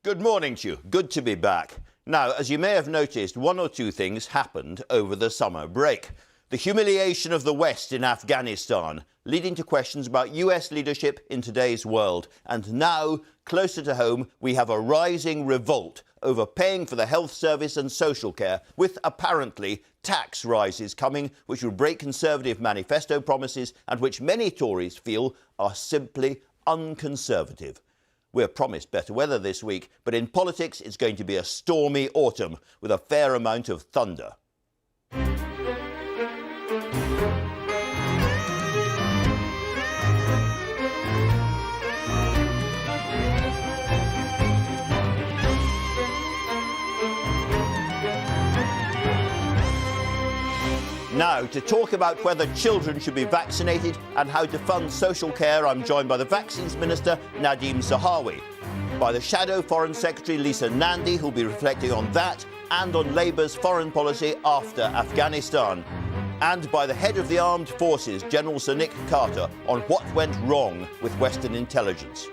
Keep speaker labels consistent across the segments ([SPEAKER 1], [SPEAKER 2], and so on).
[SPEAKER 1] Good morning to you. Good to be back. Now, as you may have noticed, one or two things happened over the summer break. The humiliation of the West in Afghanistan, leading to questions about US leadership in today's world. And now, closer to home, we have a rising revolt over paying for the health service and social care, with apparently tax rises coming, which will break Conservative manifesto promises and which many Tories feel are simply unconservative. We're promised better weather this week, but in politics it's going to be a stormy autumn with a fair amount of thunder. Now, to talk about whether children should be vaccinated and how to fund social care, I'm joined by the Vaccines Minister, Nadhim Zahawi, by the Shadow Foreign Secretary, Lisa Nandy, who'll be reflecting on that and on Labour's foreign policy after Afghanistan, and by the Head of the Armed Forces, General Sir Nick Carter, on what went wrong with Western intelligence.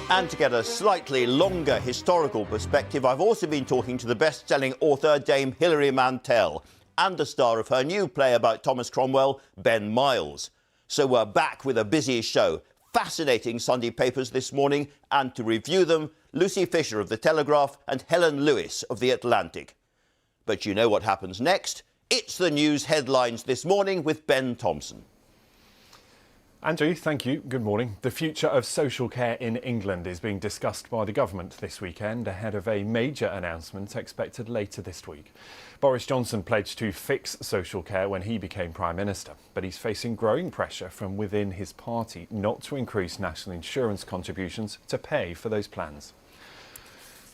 [SPEAKER 1] And to get a slightly longer historical perspective, I've also been talking to the best-selling author, Dame Hilary Mantel, and the star of her new play about Thomas Cromwell, Ben Miles. So we're back with a busy show. Fascinating Sunday papers this morning, and to review them, Lucy Fisher of the Telegraph and Helen Lewis of the Atlantic. But you know what happens next? It's the news headlines this morning with Ben Thompson.
[SPEAKER 2] Andrew, thank you. Good morning. The future of social care in England is being discussed by the government this weekend ahead of a major announcement expected later this week. Boris Johnson pledged to fix social care when he became Prime Minister, but he's facing growing pressure from within his party not to increase national insurance contributions to pay for those plans.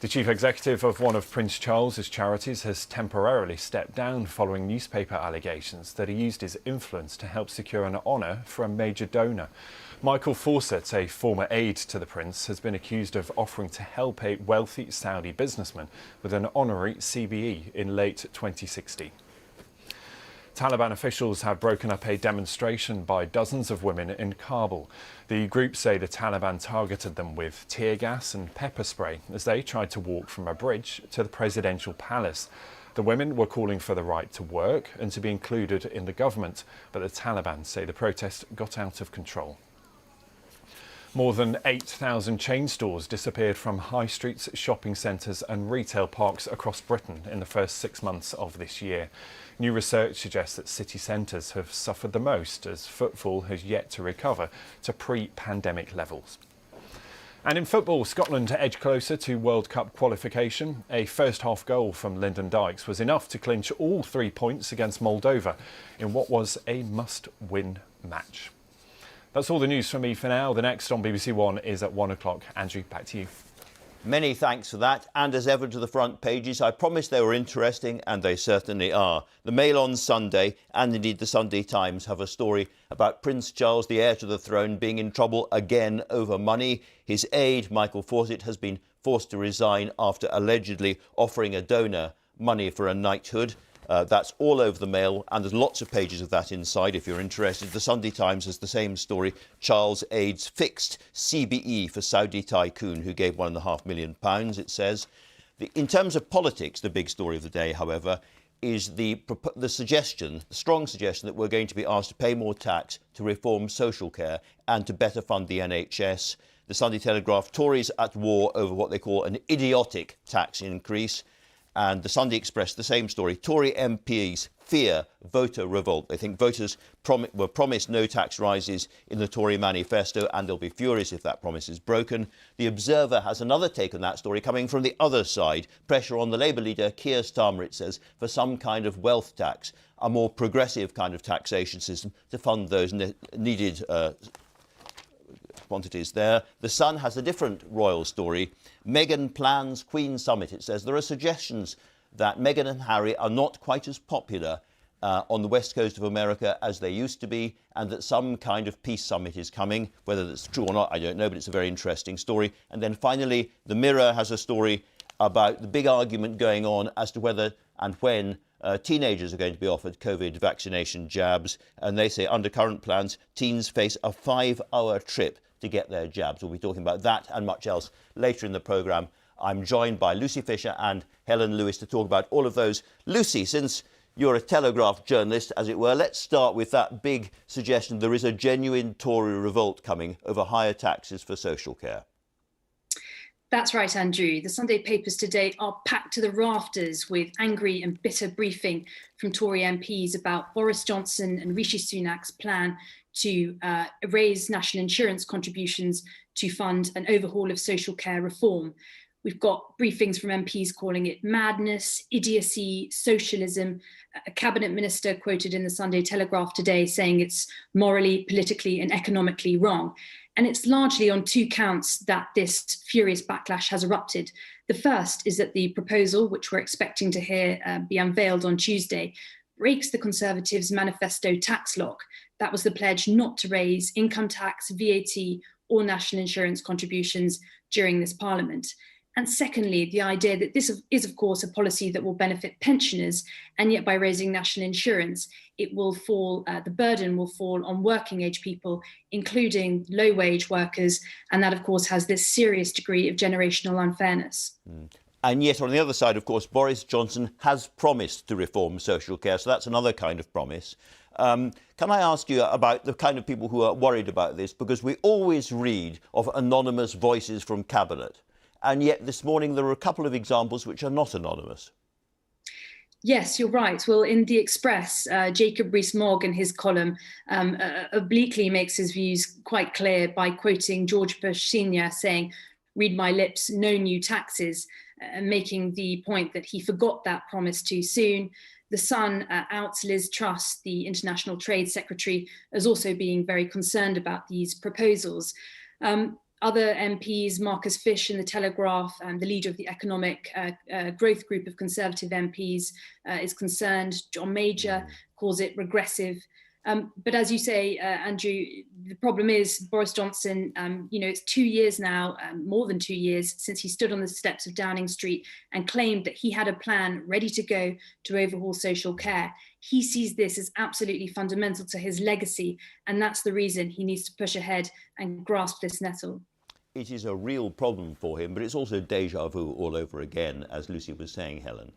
[SPEAKER 2] The chief executive of one of Prince Charles's charities has temporarily stepped down following newspaper allegations that he used his influence to help secure an honour for a major donor. Michael Fawcett, a former aide to the Prince, has been accused of offering to help a wealthy Saudi businessman with an honorary CBE in late 2016. Taliban officials have broken up a demonstration by dozens of women in Kabul. The group say the Taliban targeted them with tear gas and pepper spray as they tried to walk from a bridge to the presidential palace. The women were calling for the right to work and to be included in the government, but the Taliban say the protest got out of control. More than 8,000 chain stores disappeared from high streets, shopping centres and retail parks across Britain in the first 6 months of this year. New research suggests that city centres have suffered the most as footfall has yet to recover to pre-pandemic levels. And in football, Scotland edged closer to World Cup qualification. A first-half goal from Lyndon Dykes was enough to clinch all 3 points against Moldova in what was a must-win match. That's all the news from me for now. The next on BBC One is at 1 o'clock. Andrew, back to you.
[SPEAKER 1] Many thanks for that, and as ever to the front pages. I promised they were interesting, and they certainly are. The Mail on Sunday, and indeed the Sunday Times, have a story about Prince Charles, the heir to the throne, being in trouble again over money. His aide, Michael Fawcett, has been forced to resign after allegedly offering a donor money for a knighthood. That's all over the Mail, and there's lots of pages of that inside if you're interested. The Sunday Times has the same story. Charles aides fixed CBE for Saudi tycoon who gave £1.5 million, it says. In terms of politics, the big story of the day, however, is the strong suggestion that we're going to be asked to pay more tax to reform social care and to better fund the NHS. The Sunday Telegraph, Tories at war over what they call an idiotic tax increase. And the Sunday Express, the same story. Tory MPs fear voter revolt. They think voters were promised no tax rises in the Tory manifesto, and they'll be furious if that promise is broken. The Observer has another take on that story coming from the other side. Pressure on the Labour leader, Keir Starmer, it says, for some kind of wealth tax, a more progressive kind of taxation system to fund those needed quantities there. The Sun has a different royal story. Meghan plans Queen Summit. It says there are suggestions that Meghan and Harry are not quite as popular on the west coast of America as they used to be, and that some kind of peace summit is coming. Whether that's true or not, I don't know, but it's a very interesting story. And then finally, the Mirror has a story about the big argument going on as to whether and when teenagers are going to be offered COVID vaccination jabs. And they say under current plans, teens face a 5-hour trip to get their jabs. We'll be talking about that and much else later in the programme. I'm joined by Lucy Fisher and Helen Lewis to talk about all of those. Lucy, since you're a Telegraph journalist, as it were, let's start with that big suggestion there is a genuine Tory revolt coming over higher taxes for social care.
[SPEAKER 3] That's right, Andrew. The Sunday papers today are packed to the rafters with angry and bitter briefing from Tory MPs about Boris Johnson and Rishi Sunak's plan to raise national insurance contributions to fund an overhaul of social care reform. We've got briefings from MPs calling it madness, idiocy, socialism. A cabinet minister quoted in the Sunday Telegraph today saying it's morally, politically and economically wrong. And it's largely on two counts that this furious backlash has erupted. The first is that the proposal, which we're expecting to hear be unveiled on Tuesday, breaks the Conservatives' manifesto tax lock. That was the pledge not to raise income tax, VAT or national insurance contributions during this Parliament. And secondly, the idea that this is, of course, a policy that will benefit pensioners, and yet by raising national insurance, it will fall, the burden will fall on working age people, including low wage workers. And that, of course, has this serious degree of generational unfairness.
[SPEAKER 1] And yet, on the other side, of course, Boris Johnson has promised to reform social care. So that's another kind of promise. Can I ask you about the kind of people who are worried about this? Because we always read of anonymous voices from Cabinet. And yet this morning there are a couple of examples which are not anonymous.
[SPEAKER 3] Yes, you're right. Well, in The Express, Jacob Rees-Mogg in his column obliquely makes his views quite clear by quoting George Bush Sr. saying, "Read my lips, no new taxes," making the point that he forgot that promise too soon. The Sun outs Liz Truss, the International Trade Secretary, as also being very concerned about these proposals. Other MPs, Marcus Fish in the Telegraph, the leader of the Economic Growth Group of Conservative MPs, is concerned. John Major calls it regressive. But as you say, Andrew, the problem is Boris Johnson, it's 2 years now, more than 2 years, since he stood on the steps of Downing Street and claimed that he had a plan ready to go to overhaul social care. He sees this as absolutely fundamental to his legacy, and that's the reason he needs to push ahead and grasp this nettle.
[SPEAKER 1] It is a real problem for him, but it's also deja vu all over again, as Lucy was saying, Helen.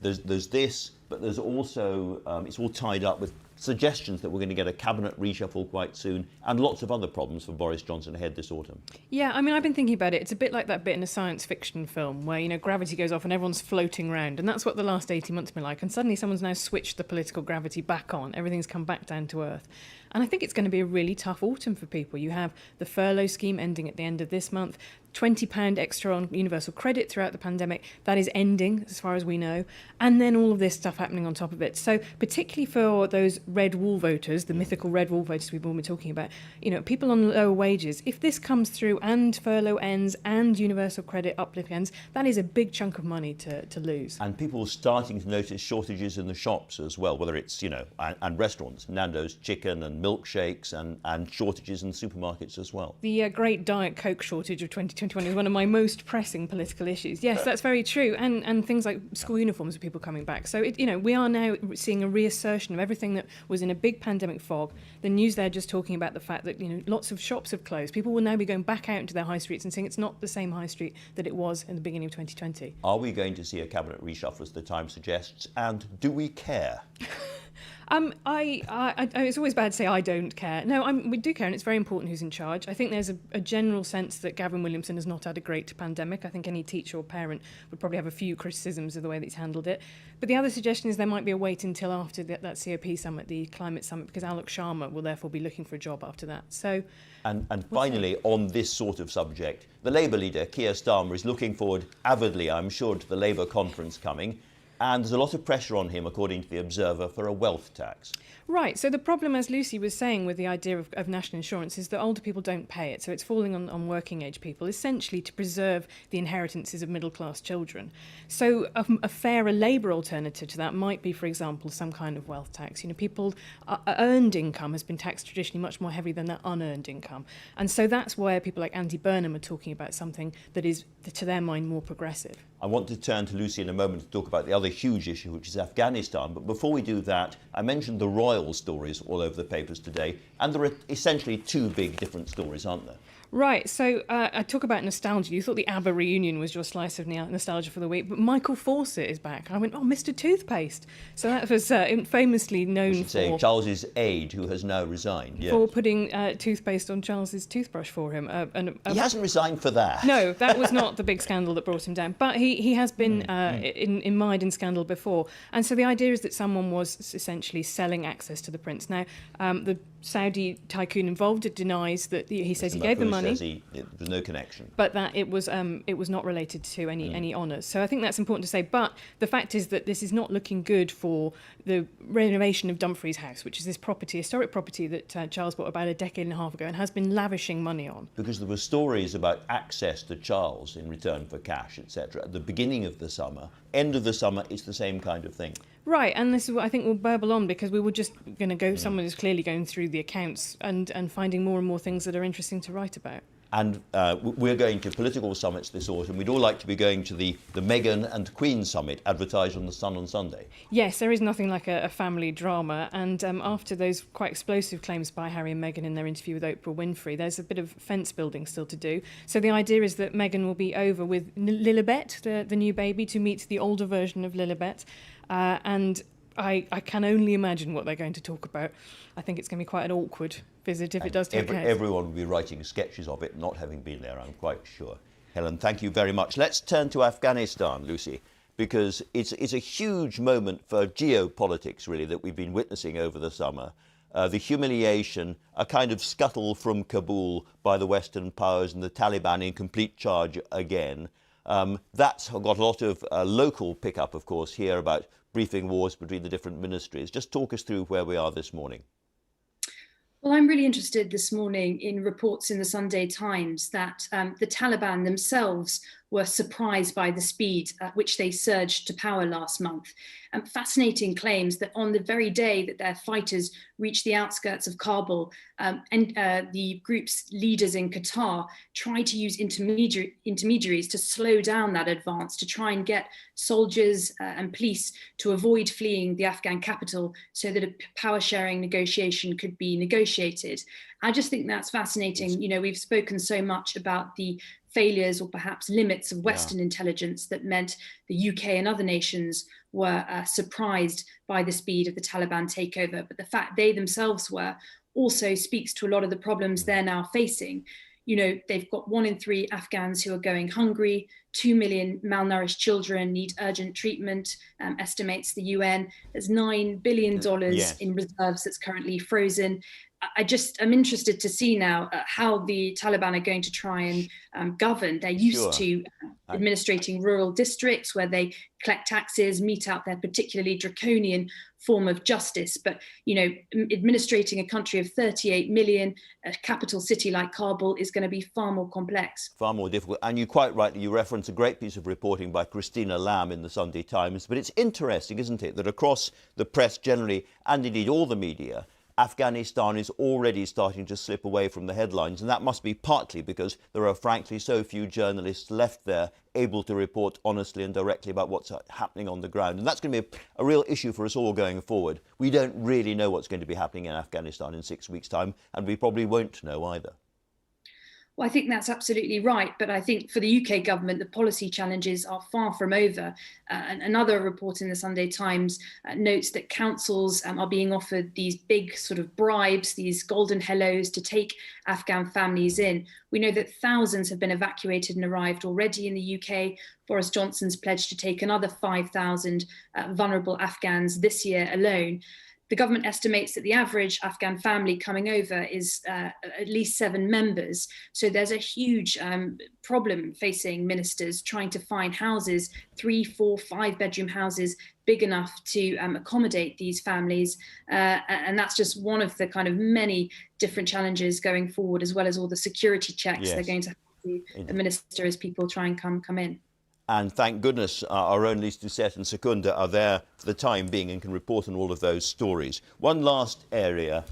[SPEAKER 1] There's this, but there's also, it's all tied up with suggestions that we're going to get a cabinet reshuffle quite soon and lots of other problems for Boris Johnson ahead this autumn.
[SPEAKER 4] Yeah, I mean, I've been thinking about it. It's a bit like that bit in a science fiction film where, gravity goes off and everyone's floating around. And that's what the last 18 months have been like. And suddenly someone's now switched the political gravity back on. Everything's come back down to earth. And I think it's going to be a really tough autumn for people. You have the furlough scheme ending at the end of this month, £20 extra on universal credit throughout the pandemic. That is ending, as far as we know. And then all of this stuff happening on top of it. So particularly for those red wall voters, the mythical red wall voters we've all been talking about, people on lower wages, if this comes through and furlough ends and universal credit uplift ends, that is a big chunk of money to lose. And
[SPEAKER 1] people are starting to notice shortages in the shops as well, whether it's, and restaurants, Nando's chicken and milkshakes and shortages in supermarkets as well.
[SPEAKER 4] The great Diet Coke shortage of 2021 is one of my most pressing political issues. Yes, that's very true. And things like school uniforms of people coming back. So, we are now seeing a reassertion of everything that was in a big pandemic fog. The news there just talking about the fact that, lots of shops have closed. People will now be going back out into their high streets and saying it's not the same high street that it was in the beginning of 2020.
[SPEAKER 1] Are we going to see a cabinet reshuffle, as the Times suggests? And do we care?
[SPEAKER 4] It's always bad to say I don't care. No, we do care, and it's very important who's in charge. I think there's a general sense that Gavin Williamson has not had a great pandemic. I think any teacher or parent would probably have a few criticisms of the way that he's handled it. But the other suggestion is there might be a wait until after that COP summit, the climate summit, because Alok Sharma will therefore be looking for a job after that. So,
[SPEAKER 1] And finally, on this sort of subject, the Labour leader, Keir Starmer, is looking forward avidly, I'm sure, to the Labour conference coming. And there's a lot of pressure on him, according to The Observer, for a wealth tax.
[SPEAKER 4] Right. So the problem, as Lucy was saying, with the idea of national insurance is that older people don't pay it. So it's falling on working age people, essentially to preserve the inheritances of middle class children. So a fairer Labour alternative to that might be, for example, some kind of wealth tax. People, earned income has been taxed traditionally much more heavily than their unearned income. And so that's where people like Andy Burnham are talking about something that is, to their mind, more progressive.
[SPEAKER 1] I want to turn to Lucy in a moment to talk about the other huge issue, which is Afghanistan. But before we do that, I mentioned the royal royal stories all over the papers today. And there are essentially two big different stories, aren't there?
[SPEAKER 4] Right, so I talk about nostalgia. You thought the ABBA reunion was your slice of nostalgia for the week, but Michael Fawcett is back. I went, oh, Mr. Toothpaste. So that was famously known for...
[SPEAKER 1] Charles's aide, who has now resigned. Yes.
[SPEAKER 4] For putting toothpaste on Charles's toothbrush for him.
[SPEAKER 1] He hasn't resigned for that.
[SPEAKER 4] No, that was not the big scandal that brought him down. But he has been mired in scandal before. And so the idea is that someone was essentially selling access to the prince. Now, the Saudi tycoon involved denies that he says he gave the money.
[SPEAKER 1] There's no connection.
[SPEAKER 4] But that it was not related to any honours. So I think that's important to say. But the fact is that this is not looking good for the renovation of Dumfries House, which is this historic property that Charles bought about a decade and a half ago and has been lavishing money on.
[SPEAKER 1] Because there were stories about access to Charles in return for cash, etc. at the beginning of the summer. End of the summer, it's the same kind of thing.
[SPEAKER 4] Right, and this is what I think will burble on, because we were just going to go, someone is clearly going through the accounts and finding more and more things that are interesting to write about.
[SPEAKER 1] And we're going to political summits this autumn. We'd all like to be going to the Meghan and Queen summit, advertised on The Sun on Sunday.
[SPEAKER 4] Yes, there is nothing like a family drama. And after those quite explosive claims by Harry and Meghan in their interview with Oprah Winfrey, there's a bit of fence building still to do. So the idea is that Meghan will be over with Lilibet, the new baby, to meet the older version of Lilibet. And I can only imagine what they're going to talk about. I think it's going to be quite an awkward visit if it does take place.
[SPEAKER 1] Everyone will be writing sketches of it, not having been there, I'm quite sure. Helen, thank you very much. Let's turn to Afghanistan, Lucy, because it's a huge moment for geopolitics, really, that we've been witnessing over the summer. The humiliation, a kind of scuttle from Kabul by the Western powers, and the Taliban in complete charge again. That's got a lot of local pickup, of course, here about briefing wars between the different ministries. Just talk us through where we are this morning.
[SPEAKER 3] Well, I'm really interested this morning in reports in the Sunday Times that the Taliban themselves were surprised by the speed at which they surged to power last month. Fascinating claims that on the very day that their fighters reached the outskirts of Kabul, the group's leaders in Qatar tried to use intermediaries to slow down that advance, to try and get soldiers and police to avoid fleeing the Afghan capital so that a power sharing negotiation could be negotiated. I just think that's fascinating. You know, we've spoken so much about the failures or perhaps limits of Western intelligence that meant the UK and other nations were surprised by the speed of the Taliban takeover. But the fact they themselves were also speaks to a lot of the problems they're now facing. You know, they've got 1 in 3 Afghans who are going hungry, 2 million malnourished children need urgent treatment, estimates the UN. There's $9 billion in reserves that's currently frozen. I'm interested to see now how the Taliban are going to try and govern. They're used to administrating rural districts where they collect taxes, mete out their particularly draconian form of justice. But, you know, administrating a country of 38 million, a capital city like Kabul, is going to be far more complex.
[SPEAKER 1] Far more difficult. And you quite rightly, you reference a great piece of reporting by Christina Lamb in the Sunday Times. But it's interesting, isn't it, that across the press generally, and indeed all the media, Afghanistan is already starting to slip away from the headlines, and that must be partly because there are frankly so few journalists left there able to report honestly and directly about what's happening on the ground. And that's going to be a real issue for us all going forward. We don't really know what's going to be happening in Afghanistan in 6 weeks' time, and we probably won't know either.
[SPEAKER 3] Well, I think that's absolutely right. But I think for the UK government, the policy challenges are far from over. And another report in the Sunday Times notes that councils are being offered these big sort of bribes, these golden hellos to take Afghan families in. We know that thousands have been evacuated and arrived already in the UK. Boris Johnson's pledged to take another 5,000 vulnerable Afghans this year alone. The government estimates that the average Afghan family coming over is at least 7 members. So there's a huge problem facing ministers trying to find houses, 3, 4, 5-bedroom houses big enough to accommodate these families. And that's just one of the kind of many different challenges going forward, as well as all the security checks they're going to have to administer as people try and come in.
[SPEAKER 1] And thank goodness our own Lisa Doucette and Secunda are there for the time being and can report on all of those stories. One last area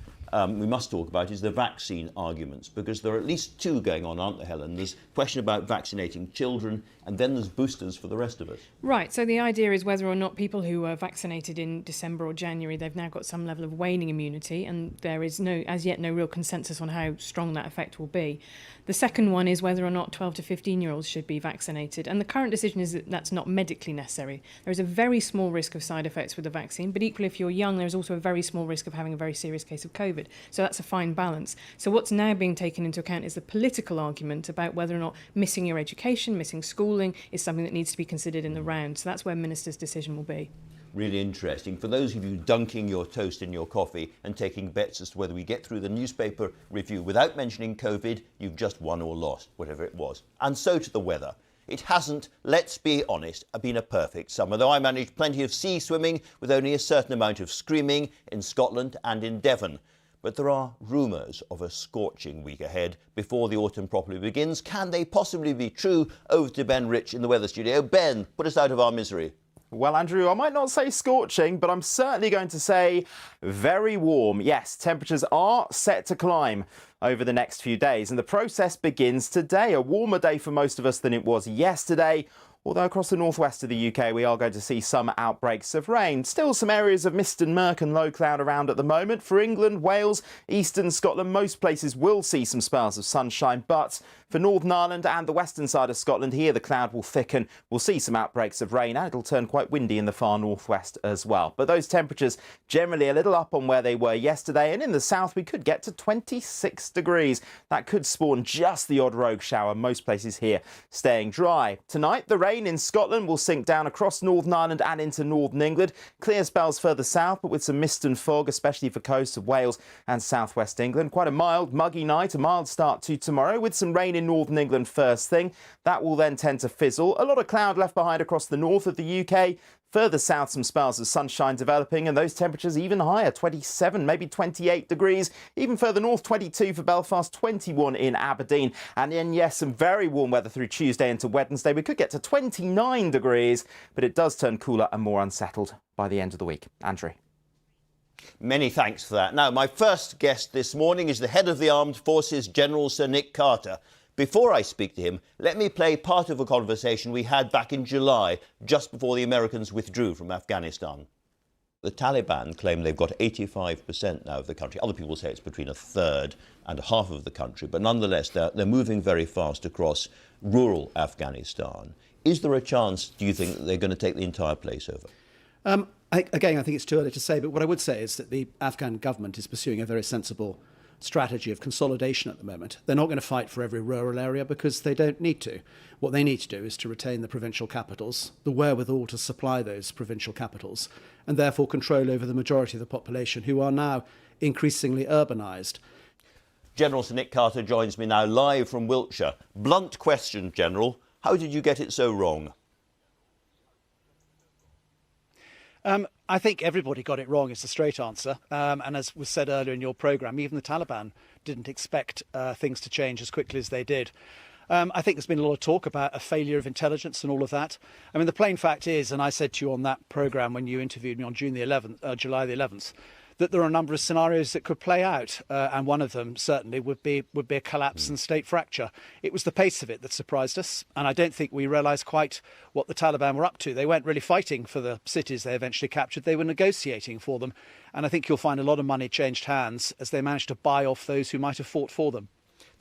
[SPEAKER 1] we must talk about is the vaccine arguments, because there are at least two going on, aren't there, Helen? There's a question about vaccinating children, and then there's boosters for the rest of us.
[SPEAKER 4] Right, so the idea is whether or not people who were vaccinated in December or January, they've now got some level of waning immunity, and there is as yet no real consensus on how strong that effect will be. The second one is whether or not 12 to 15-year-olds should be vaccinated, and the current decision is that that's not medically necessary. There is a very small risk of side effects with the vaccine, but equally if you're young, there's also a very small risk of having a very serious case of COVID. So that's a fine balance. So what's now being taken into account is the political argument about whether or not missing your education, missing schooling is something that needs to be considered in the round. So that's where Minister's decision will be.
[SPEAKER 1] Really interesting. For those of you dunking your toast in your coffee and taking bets as to whether we get through the newspaper review without mentioning COVID, you've just won or lost, whatever it was. And so to the weather. It hasn't, let's be honest, been a perfect summer, though I managed plenty of sea swimming with only a certain amount of screaming in Scotland and in Devon. But there are rumours of a scorching week ahead before the autumn properly begins. Can they possibly be true? Over to Ben Rich in the weather studio. Ben, put us out of our misery.
[SPEAKER 5] Well, Andrew, I might not say scorching, but I'm certainly going to say very warm. Yes, temperatures are set to climb over the next few days, and the process begins today. A warmer day for most of us than it was yesterday. Although across the northwest of the UK, we are going to see some outbreaks of rain. Still some areas of mist and murk and low cloud around at the moment. For England, Wales, eastern Scotland, most places will see some spells of sunshine. But for Northern Ireland and the western side of Scotland, here the cloud will thicken. We'll see some outbreaks of rain, and it'll turn quite windy in the far northwest as well. But those temperatures generally a little up on where they were yesterday. And in the south, we could get to 26 degrees. That could spawn just the odd rogue shower. Most places here staying dry. Tonight, the rain in Scotland will sink down across Northern Ireland and into northern England. Clear spells further south, but with some mist and fog, especially for coasts of Wales and southwest England. Quite a mild, muggy night, a mild start to tomorrow with some rain in northern England first thing. That will then tend to fizzle. A lot of cloud left behind across the north of the UK. Further south, some spells of sunshine developing, and those temperatures even higher, 27, maybe 28 degrees. Even further north, 22 for Belfast, 21 in Aberdeen. And then, yes, some very warm weather through Tuesday into Wednesday. We could get to 29 degrees, but it does turn cooler and more unsettled by the end of the week. Andrew.
[SPEAKER 1] Many thanks for that. Now, my first guest this morning is the head of the Armed Forces, General Sir Nick Carter. Before I speak to him, let me play part of a conversation we had back in July, just before the Americans withdrew from Afghanistan. The Taliban claim they've got 85% now of the country. Other people say it's between a third and half of the country, but nonetheless, they're moving very fast across rural Afghanistan. Is there a chance, do you think, that they're going to take the entire place over?
[SPEAKER 6] I think it's too early to say, but what I would say is that the Afghan government is pursuing a very sensible strategy of consolidation at the moment. They're not going to fight for every rural area because they don't need to. What they need to do is to retain the provincial capitals, the wherewithal to supply those provincial capitals, and therefore control over the majority of the population who are now increasingly urbanised.
[SPEAKER 1] General Sir Nick Carter joins me now live from Wiltshire. Blunt question, General. How did you get it so wrong?
[SPEAKER 6] I think everybody got it wrong is the straight answer. And as was said earlier in your programme, even the Taliban didn't expect things to change as quickly as they did. I think there's been a lot of talk about a failure of intelligence and all of that. I mean, the plain fact is, and I said to you on that programme when you interviewed me on July the 11th, that there are a number of scenarios that could play out, and one of them certainly would be a collapse and state fracture. It was the pace of it that surprised us, and I don't think we realised quite what the Taliban were up to. They weren't really fighting for the cities they eventually captured, they were negotiating for them, and I think you'll find a lot of money changed hands as they managed to buy off those who might have fought for them.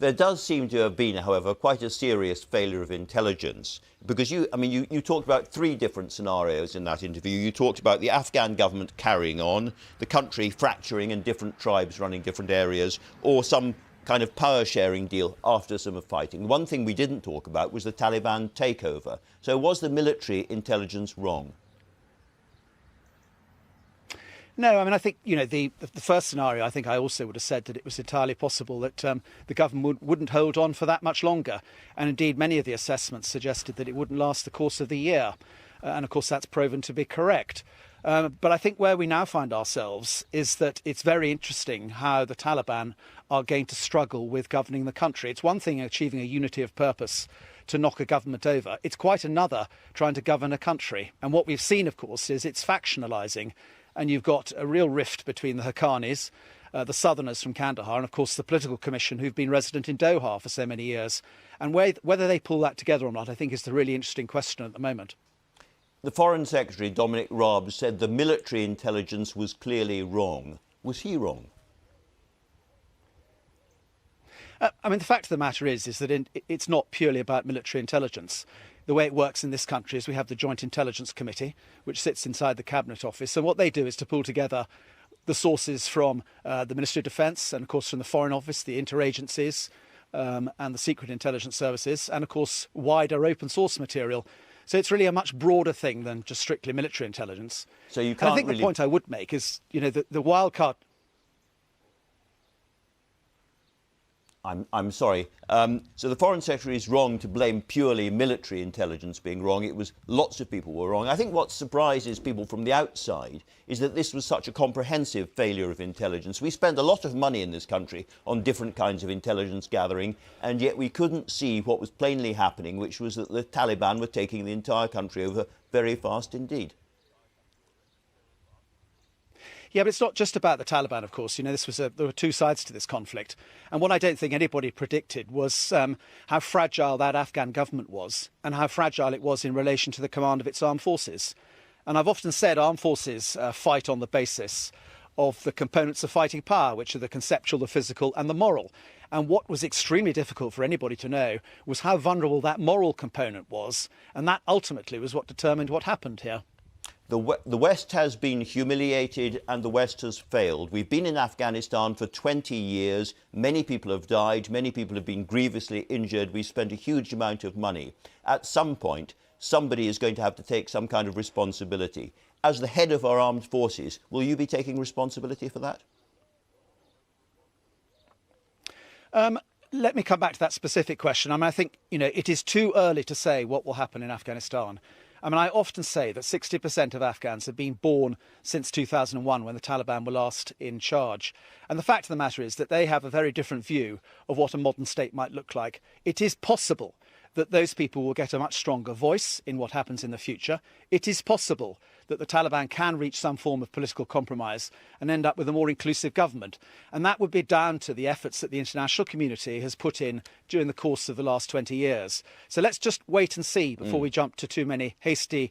[SPEAKER 1] There does seem to have been, however, quite a serious failure of intelligence, because you talked about three different scenarios in that interview. You talked about the Afghan government carrying on, the country fracturing and different tribes running different areas, or some kind of power-sharing deal after some fighting. One thing we didn't talk about was the Taliban takeover. So was the military intelligence wrong?
[SPEAKER 6] No, I mean, I think, the first scenario, I think I also would have said that it was entirely possible that the government wouldn't hold on for that much longer. And indeed, many of the assessments suggested that it wouldn't last the course of the year. And of course, that's proven to be correct. But I think where we now find ourselves is that it's very interesting how the Taliban are going to struggle with governing the country. It's one thing achieving a unity of purpose to knock a government over. It's quite another trying to govern a country. And what we've seen, of course, is it's factionalising. And you've got a real rift between the Haqqanis the Southerners from Kandahar, and of course the political commission who've been resident in Doha for so many years. And whether they pull that together or not, I think is the really interesting question at the moment.
[SPEAKER 1] The Foreign Secretary, Dominic Raab, said the military intelligence was clearly wrong. Was he wrong?
[SPEAKER 6] I mean, the fact of the matter is that it's not purely about military intelligence. The way it works in this country is we have the Joint Intelligence Committee, which sits inside the Cabinet Office. And what they do is to pull together the sources from the Ministry of Defence and, of course, from the Foreign Office, the interagencies and the Secret Intelligence Services, and, of course, wider open source material. So it's really a much broader thing than just strictly military intelligence.
[SPEAKER 1] So you can't
[SPEAKER 6] and I think the point I would make is, the wild card.
[SPEAKER 1] I'm sorry. So the Foreign Secretary is wrong to blame purely military intelligence being wrong. It was lots of people were wrong. I think what surprises people from the outside is that this was such a comprehensive failure of intelligence. We spend a lot of money in this country on different kinds of intelligence gathering, and yet we couldn't see what was plainly happening, which was that the Taliban were taking the entire country over very fast indeed.
[SPEAKER 6] Yeah, but it's not just about the Taliban, of course. There were two sides to this conflict. And what I don't think anybody predicted was how fragile that Afghan government was and how fragile it was in relation to the command of its armed forces. And I've often said armed forces fight on the basis of the components of fighting power, which are the conceptual, the physical and the moral. And what was extremely difficult for anybody to know was how vulnerable that moral component was. And that ultimately was what determined what happened here.
[SPEAKER 1] The West has been humiliated and the West has failed. We've been in Afghanistan for 20 years. Many people have died. Many people have been grievously injured. We've spent a huge amount of money. At some point, somebody is going to have to take some kind of responsibility. As the head of our armed forces, will you be taking responsibility for that?
[SPEAKER 6] Let me come back to that specific question. I think, it is too early to say what will happen in Afghanistan. I often say that 60% of Afghans have been born since 2001 when the Taliban were last in charge. And the fact of the matter is that they have a very different view of what a modern state might look like. It is possible that those people will get a much stronger voice in what happens in the future. It is possible that the Taliban can reach some form of political compromise and end up with a more inclusive government. And that would be down to the efforts that the international community has put in during the course of the last 20 years. So let's just wait and see before we jump to too many hasty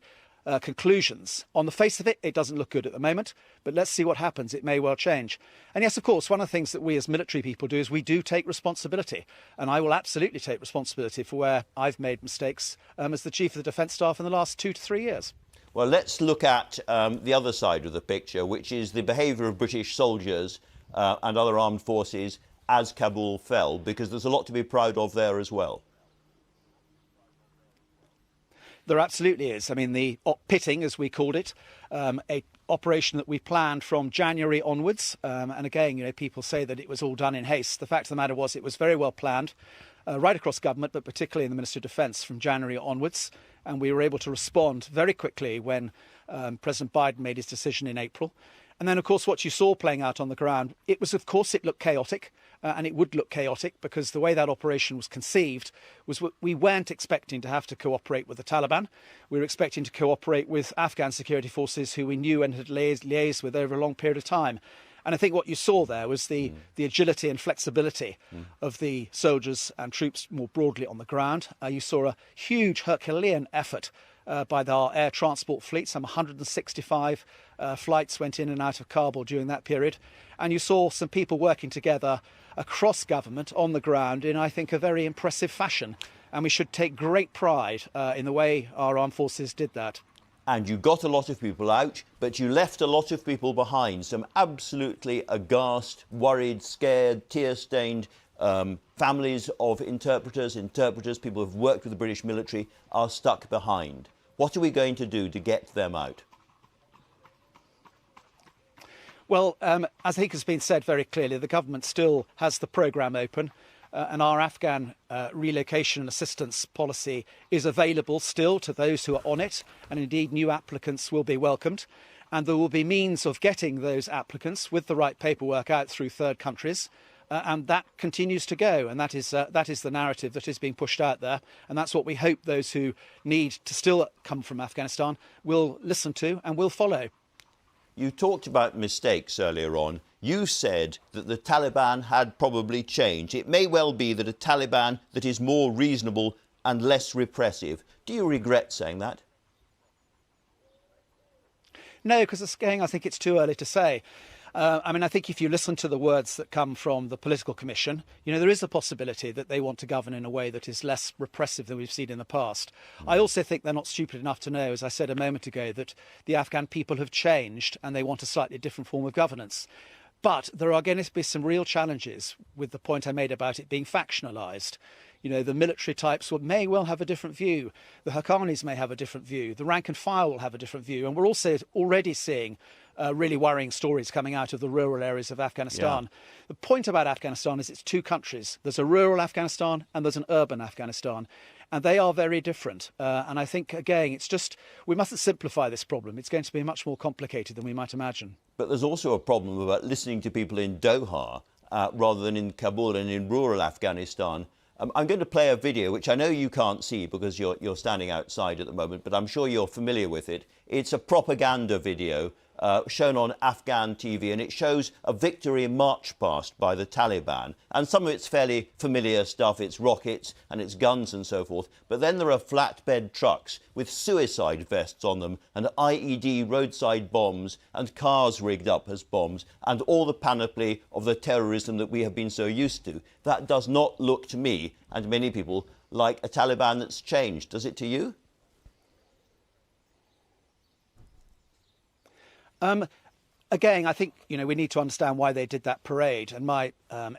[SPEAKER 6] conclusions. On the face of it, it doesn't look good at the moment, but let's see what happens. It may well change. And yes, of course, one of the things that we as military people do is we do take responsibility. And I will absolutely take responsibility for where I've made mistakes as the Chief of the Defence Staff in the last 2 to 3 years.
[SPEAKER 1] Well, let's look at the other side of the picture, which is the behaviour of British soldiers and other armed forces as Kabul fell, because there's a lot to be proud of there as well.
[SPEAKER 6] There absolutely is. The pitting, as we called it, a operation that we planned from January onwards. And again, people say that it was all done in haste. The fact of the matter was it was very well planned right across government, but particularly in the Ministry of Defence from January onwards. And we were able to respond very quickly when President Biden made his decision in April. And then, of course, what you saw playing out on the ground, it looked chaotic. And it would look chaotic because the way that operation was conceived was we weren't expecting to have to cooperate with the Taliban. We were expecting to cooperate with Afghan security forces who we knew and had liaised with over a long period of time. And I think what you saw there was the agility and flexibility of the soldiers and troops more broadly on the ground. You saw a huge Herculean effort by our air transport fleet. Some 165 flights went in and out of Kabul during that period. And you saw some people working together across government on the ground in, I think, a very impressive fashion. And we should take great pride in the way our armed forces did that.
[SPEAKER 1] And you got a lot of people out, but you left a lot of people behind, some absolutely aghast, worried, scared, tear-stained families of interpreters, people who've worked with the British military are stuck behind. What are we going to do to get them out?
[SPEAKER 6] Well, as I think has been said very clearly, the government still has the programme open. And our Afghan relocation and assistance policy is available still to those who are on it. And indeed, new applicants will be welcomed. And there will be means of getting those applicants with the right paperwork out through third countries. And that continues to go. And that is the narrative that is being pushed out there. And that's what we hope those who need to still come from Afghanistan will listen to and will follow.
[SPEAKER 1] You talked about mistakes earlier on. You said that the Taliban had probably changed. It may well be that a Taliban that is more reasonable and less repressive. Do you regret saying that?
[SPEAKER 6] No, because again, I think it's too early to say. I think if you listen to the words that come from the political commission, there is a possibility that they want to govern in a way that is less repressive than we've seen in the past. I also think they're not stupid enough to know, as I said a moment ago, that the Afghan people have changed and they want a slightly different form of governance. But there are going to be some real challenges with the point I made about it being factionalised. The military types may well have a different view. The Haqqanis may have a different view. The rank and file will have a different view. And we're also already seeing really worrying stories coming out of the rural areas of Afghanistan. Yeah. The point about Afghanistan is it's two countries. There's a rural Afghanistan and there's an urban Afghanistan. And they are very different. And I think, again, we mustn't simplify this problem. It's going to be much more complicated than we might imagine.
[SPEAKER 1] But there's also a problem about listening to people in Doha rather than in Kabul and in rural Afghanistan. I'm going to play a video which I know you can't see because you're standing outside at the moment, but I'm sure you're familiar with it. It's a propaganda video shown on Afghan TV, and it shows a victory march past by the Taliban. And some of it's fairly familiar stuff. It's rockets and it's guns and so forth. But then there are flatbed trucks with suicide vests on them and IED roadside bombs and cars rigged up as bombs and all the panoply of the terrorism that we have been so used to. That does not look to me and many people like a Taliban that's changed. Does it to you?
[SPEAKER 6] Again, I think, we need to understand why they did that parade. And my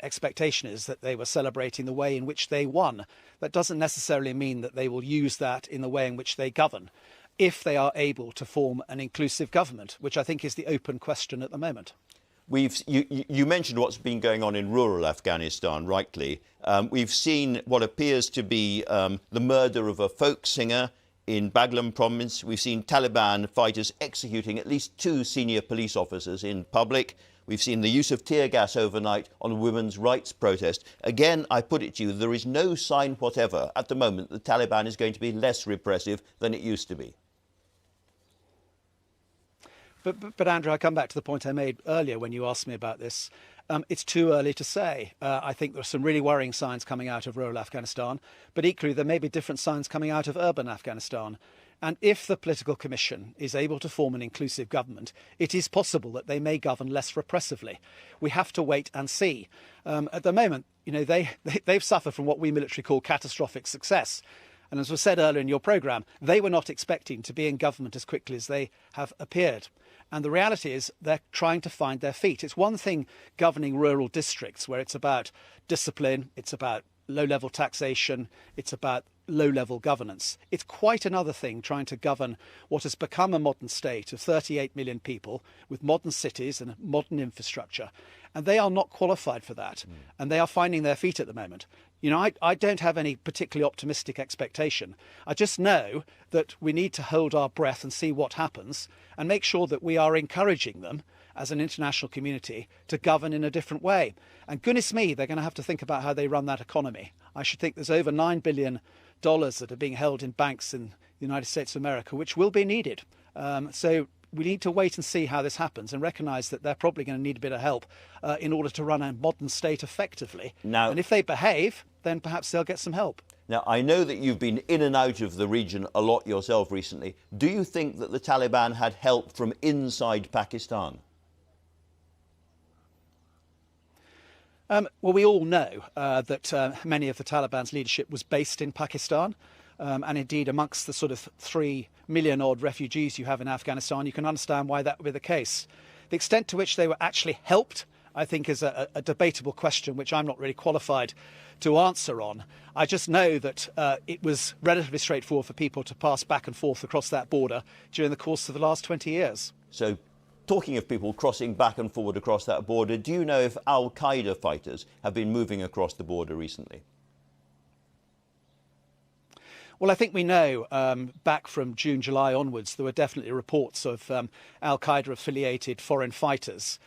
[SPEAKER 6] expectation is that they were celebrating the way in which they won. That doesn't necessarily mean that they will use that in the way in which they govern, if they are able to form an inclusive government, which I think is the open question at the moment.
[SPEAKER 1] You mentioned what's been going on in rural Afghanistan, rightly. We've seen what appears to be the murder of a folk singer in Baghlan province. We've seen Taliban fighters executing at least 2 senior police officers in public. We've seen the use of tear gas overnight on a women's rights protest. Again, I put it to you, there is no sign whatever at the moment that the Taliban is going to be less repressive than it used to be.
[SPEAKER 6] But Andrew, I come back to the point I made earlier when you asked me about this. It's too early to say. I think there are some really worrying signs coming out of rural Afghanistan, but equally there may be different signs coming out of urban Afghanistan. And if the political commission is able to form an inclusive government, it is possible that they may govern less repressively. We have to wait and see. At the moment, they've suffered from what we military call catastrophic success. And as was said earlier in your programme, they were not expecting to be in government as quickly as they have appeared. And the reality is they're trying to find their feet. It's one thing governing rural districts where it's about discipline, it's about low-level taxation, it's about low-level governance. It's quite another thing trying to govern what has become a modern state of 38 million people with modern cities and modern infrastructure. And they are not qualified for that. And they are finding their feet at the moment. I don't have any particularly optimistic expectation. I just know that we need to hold our breath and see what happens and make sure that we are encouraging them as an international community to govern in a different way. And goodness me, they're going to have to think about how they run that economy. I should think there's over $9 billion that are being held in banks in the United States of America, which will be needed. So we need to wait and see how this happens and recognise that they're probably going to need a bit of help in order to run a modern state effectively. And if they behave, then perhaps they'll get some help.
[SPEAKER 1] Now, I know that you've been in and out of the region a lot yourself recently. Do you think that the Taliban had help from inside Pakistan?
[SPEAKER 6] Well, we all know that many of the Taliban's leadership was based in Pakistan. And indeed, amongst the sort of 3 million odd refugees you have in Afghanistan, you can understand why that would be the case. The extent to which they were actually helped, I think, is a debatable question, which I'm not really qualified to answer on. I just know that it was relatively straightforward for people to pass back and forth across that border during the course of the last 20 years.
[SPEAKER 1] So, talking of people crossing back and forward across that border, do you know if al-Qaeda fighters have been moving across the border recently?
[SPEAKER 6] Well, I think we know back from June, July onwards, there were definitely reports of al-Qaeda affiliated foreign fighters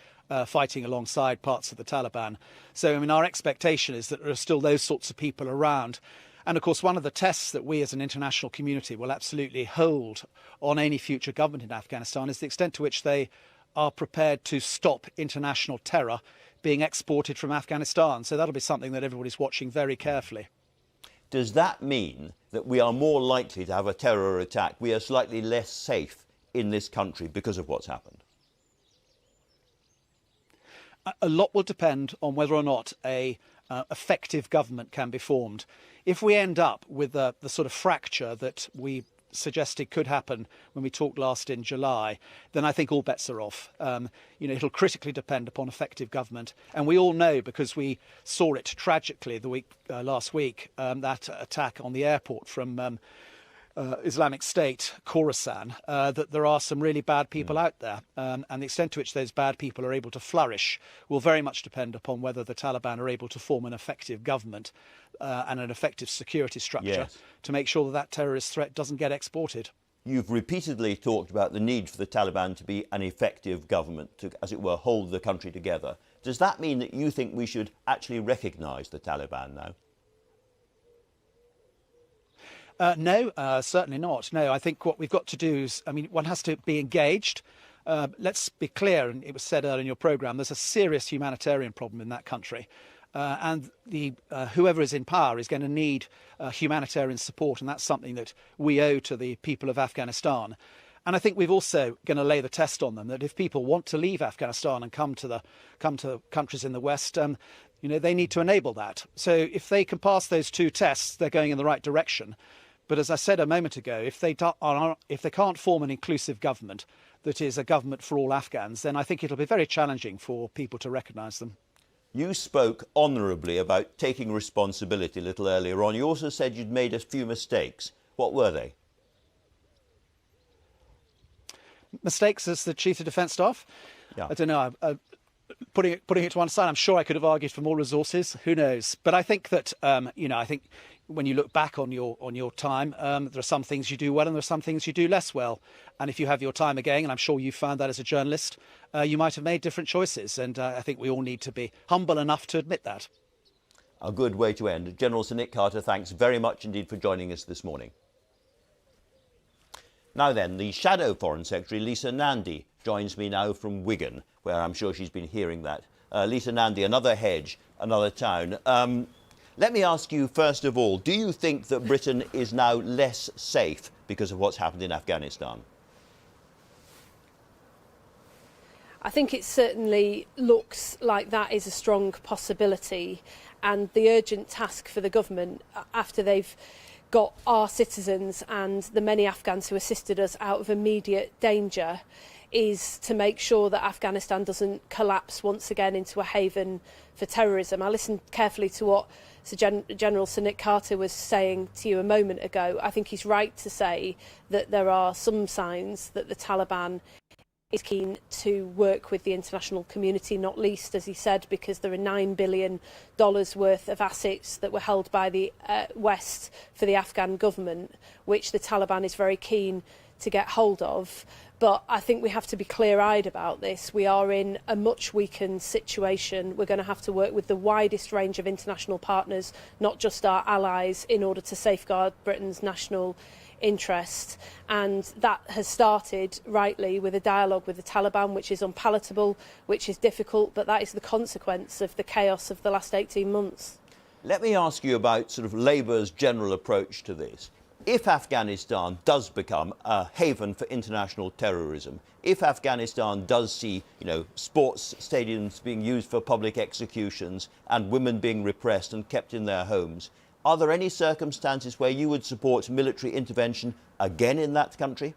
[SPEAKER 6] fighting alongside parts of the Taliban. So, our expectation is that there are still those sorts of people around. And of course, one of the tests that we as an international community will absolutely hold on any future government in Afghanistan is the extent to which they are prepared to stop international terror being exported from Afghanistan. So that'll be something that everybody's watching very carefully.
[SPEAKER 1] Does that mean that we are more likely to have a terror attack? We are slightly less safe in this country because of what's happened?
[SPEAKER 6] A lot will depend on whether or not a effective government can be formed. If we end up with the sort of fracture that we suggested could happen when we talked last in July, then I think all bets are off. It'll critically depend upon effective government. And we all know, because we saw it tragically last week, that attack on the airport from Islamic State, Khorasan, that there are some really bad people out there. And the extent to which those bad people are able to flourish will very much depend upon whether the Taliban are able to form an effective government and an effective security structure to make sure that that terrorist threat doesn't get exported.
[SPEAKER 1] You've repeatedly talked about the need for the Taliban to be an effective government, to, as it were, hold the country together. Does that mean that you think we should actually recognise the Taliban now?
[SPEAKER 6] No, certainly not. No, I think what we've got to do is, one has to be engaged. Let's be clear, and it was said earlier in your programme, there's a serious humanitarian problem in that country. And whoever is in power is going to need humanitarian support, and that's something that we owe to the people of Afghanistan. And I think we've also going to lay the test on them that if people want to leave Afghanistan and come to countries in the West, they need to enable that. So if they can pass those two tests, they're going in the right direction. But as I said a moment ago, if they can't form an inclusive government that is a government for all Afghans, then I think it'll be very challenging for people to recognise them.
[SPEAKER 1] You spoke honourably about taking responsibility a little earlier on. You also said you'd made a few mistakes. What were they?
[SPEAKER 6] Mistakes as the Chief of Defence Staff?
[SPEAKER 1] Yeah.
[SPEAKER 6] I don't know. Putting it to one side, I'm sure I could have argued for more resources. Who knows? But I think that I think when you look back on your time, there are some things you do well and there are some things you do less well. And if you have your time again, and I'm sure you found that as a journalist, you might have made different choices. And I think we all need to be humble enough to admit that.
[SPEAKER 1] A good way to end. General Sir Nick Carter, thanks very much indeed for joining us this morning. Now then, the Shadow Foreign Secretary, Lisa Nandy, joins me now from Wigan, where I'm sure she's been hearing that. Lisa Nandy, another hedge, another town. Let me ask you, first of all, do you think that Britain is now less safe because of what's happened in Afghanistan?
[SPEAKER 7] I think it certainly looks like that is a strong possibility, and the urgent task for the government, after they've got our citizens and the many Afghans who assisted us out of immediate danger, is to make sure that Afghanistan doesn't collapse once again into a haven for terrorism. I listened carefully to what General Sir Nick Carter was saying to you a moment ago. I think he's right to say that there are some signs that the Taliban is keen to work with the international community, not least, as he said, because there are $9 billion worth of assets that were held by the West for the Afghan government, which the Taliban is very keen to get hold of. But I think we have to be clear-eyed about this. We are in a much weakened situation. We're going to have to work with the widest range of international partners, not just our allies, in order to safeguard Britain's national interest. And that has started, rightly, with a dialogue with the Taliban, which is unpalatable, which is difficult, but that is the consequence of the chaos of the last 18 months.
[SPEAKER 1] Let me ask you about sort of Labour's general approach to this. If Afghanistan does become a haven for international terrorism, if Afghanistan does see, sports stadiums being used for public executions and women being repressed and kept in their homes, are there any circumstances where you would support military intervention again in that country?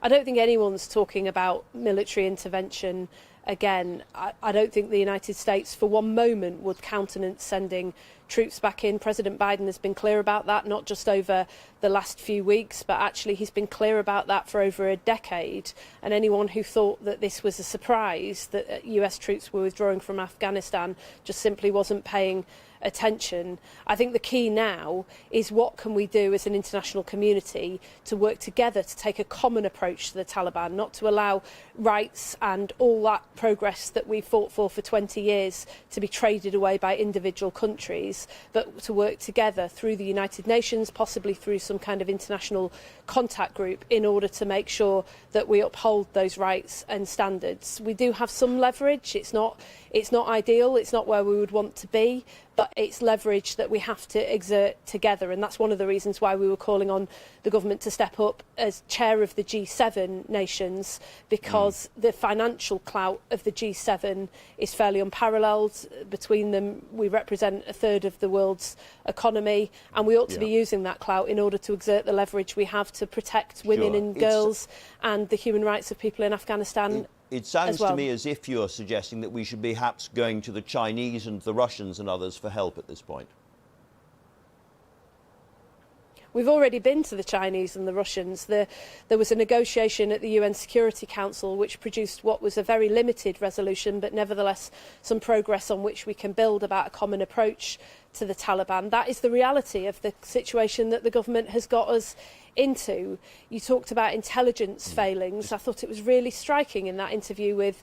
[SPEAKER 7] I don't think anyone's talking about military intervention again. I don't think the United States for one moment would countenance sending troops back in. President Biden has been clear about that, not just over the last few weeks, but actually he's been clear about that for over a decade. And anyone who thought that this was a surprise, that US troops were withdrawing from Afghanistan, just simply wasn't paying attention. I think the key now is what can we do as an international community to work together to take a common approach to the Taliban, not to allow rights and all that progress that we fought for 20 years to be traded away by individual countries, but to work together through the United Nations, possibly through some kind of international contact group, in order to make sure that we uphold those rights and standards. We do have some leverage. It's not ideal. It's not where we would want to be, but it's leverage that we have to exert together. And that's one of the reasons why we were calling on the government to step up as chair of the G7 nations, because the financial clout of the G7 is fairly unparalleled. Between them, we represent a third of the world's economy, and we ought to be using that clout in order to exert the leverage we have to protect women and girls and the human rights of people in Afghanistan.
[SPEAKER 1] It sounds to me as if you're suggesting that we should be perhaps going to the Chinese and the Russians and others for help at this point.
[SPEAKER 7] We've already been to the Chinese and the Russians. There was a negotiation at the UN Security Council which produced what was a very limited resolution, but nevertheless some progress on which we can build about a common approach to the Taliban. That is the reality of the situation that the government has got us into. You talked about intelligence failings. I thought it was really striking in that interview with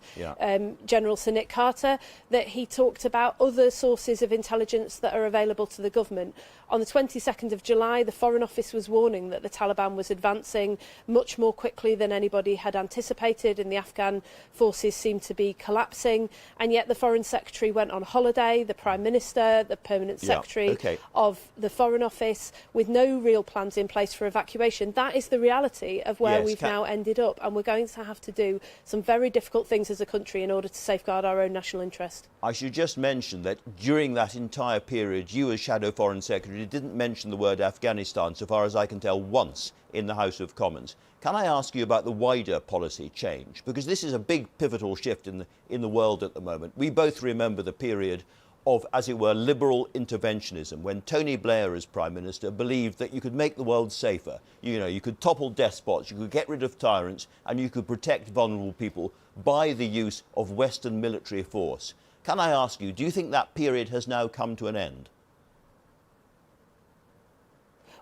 [SPEAKER 7] General Sir Nick Carter that he talked about other sources of intelligence that are available to the government. On the 22nd of July, the Foreign Office was warning that the Taliban was advancing much more quickly than anybody had anticipated, and the Afghan forces seemed to be collapsing. And yet the Foreign Secretary went on holiday, the Prime Minister, the Permanent Secretary of the Foreign Office, with no real plans in place for evacuation. That is the reality of where we've now ended up, and we're going to have to do some very difficult things as a country in order to safeguard our own national interest.
[SPEAKER 1] I should just mention that during that entire period, you as Shadow Foreign Secretary didn't mention the word Afghanistan, so far as I can tell, once in the House of Commons. Can I ask you about the wider policy change? Because this is a big pivotal shift in the world at the moment. We both remember the period of, as it were, liberal interventionism, when Tony Blair as Prime Minister believed that you could make the world safer. You could topple despots, you could get rid of tyrants, and you could protect vulnerable people by the use of Western military force. Can I ask you, do you think that period has now come to an end?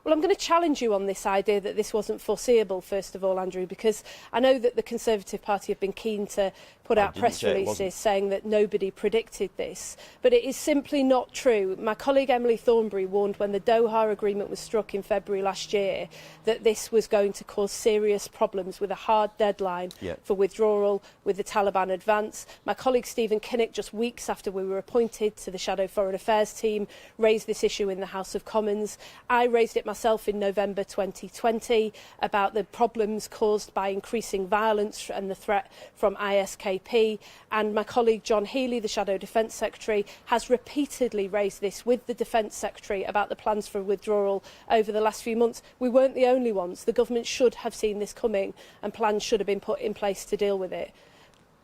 [SPEAKER 7] Well, I'm going to challenge you on this idea that this wasn't foreseeable, first of all, Andrew, because I know that the Conservative Party have been keen to put out press releases saying that nobody predicted this, but it is simply not true. My colleague Emily Thornberry warned when the Doha Agreement was struck in February last year that this was going to cause serious problems with a hard deadline for withdrawal with the Taliban advance. My colleague Stephen Kinnock, just weeks after we were appointed to the Shadow Foreign Affairs team, raised this issue in the House of Commons. I raised it myself in November 2020 about the problems caused by increasing violence and the threat from ISKP, and my colleague John Healey, the Shadow Defence Secretary, has repeatedly raised this with the Defence Secretary about the plans for withdrawal over the last few months. We weren't the only ones. The government should have seen this coming, and plans should have been put in place to deal with it.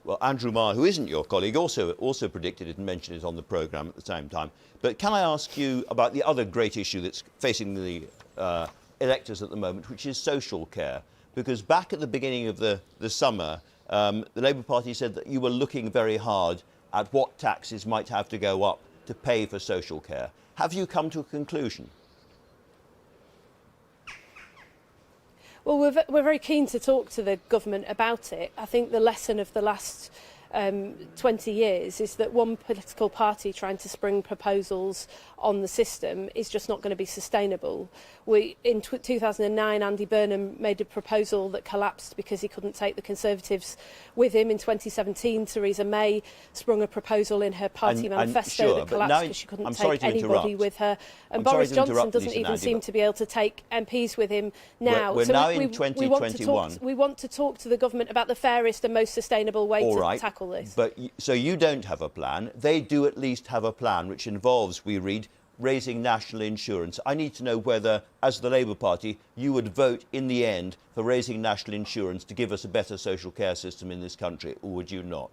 [SPEAKER 1] Well, Andrew Marr, who isn't your colleague, also predicted it and mentioned it on the programme at the same time. But can I ask you about the other great issue that's facing the electors at the moment, which is social care? Because back at the beginning of the summer, the Labour Party said that you were looking very hard at what taxes might have to go up to pay for social care. Have you come to a conclusion?
[SPEAKER 7] Well, we're very keen to talk to the government about it. I think the lesson of the last 20 years is that one political party trying to spring proposals on the system is just not going to be sustainable. In 2009, Andy Burnham made a proposal that collapsed because he couldn't take the Conservatives with him. In 2017, Theresa May sprung a proposal in her party manifesto that collapsed because she couldn't take anybody with her. And Boris Johnson doesn't even seem to be able to take MPs with him now.
[SPEAKER 1] We're now in 2021.
[SPEAKER 7] We want to talk to the government about the fairest and most sustainable way to tackle this.
[SPEAKER 1] But so you don't have a plan. They do at least have a plan, which involves, we read, raising national insurance. I need to know whether, as the Labour Party, you would vote in the end for raising national insurance to give us a better social care system in this country, or would you not?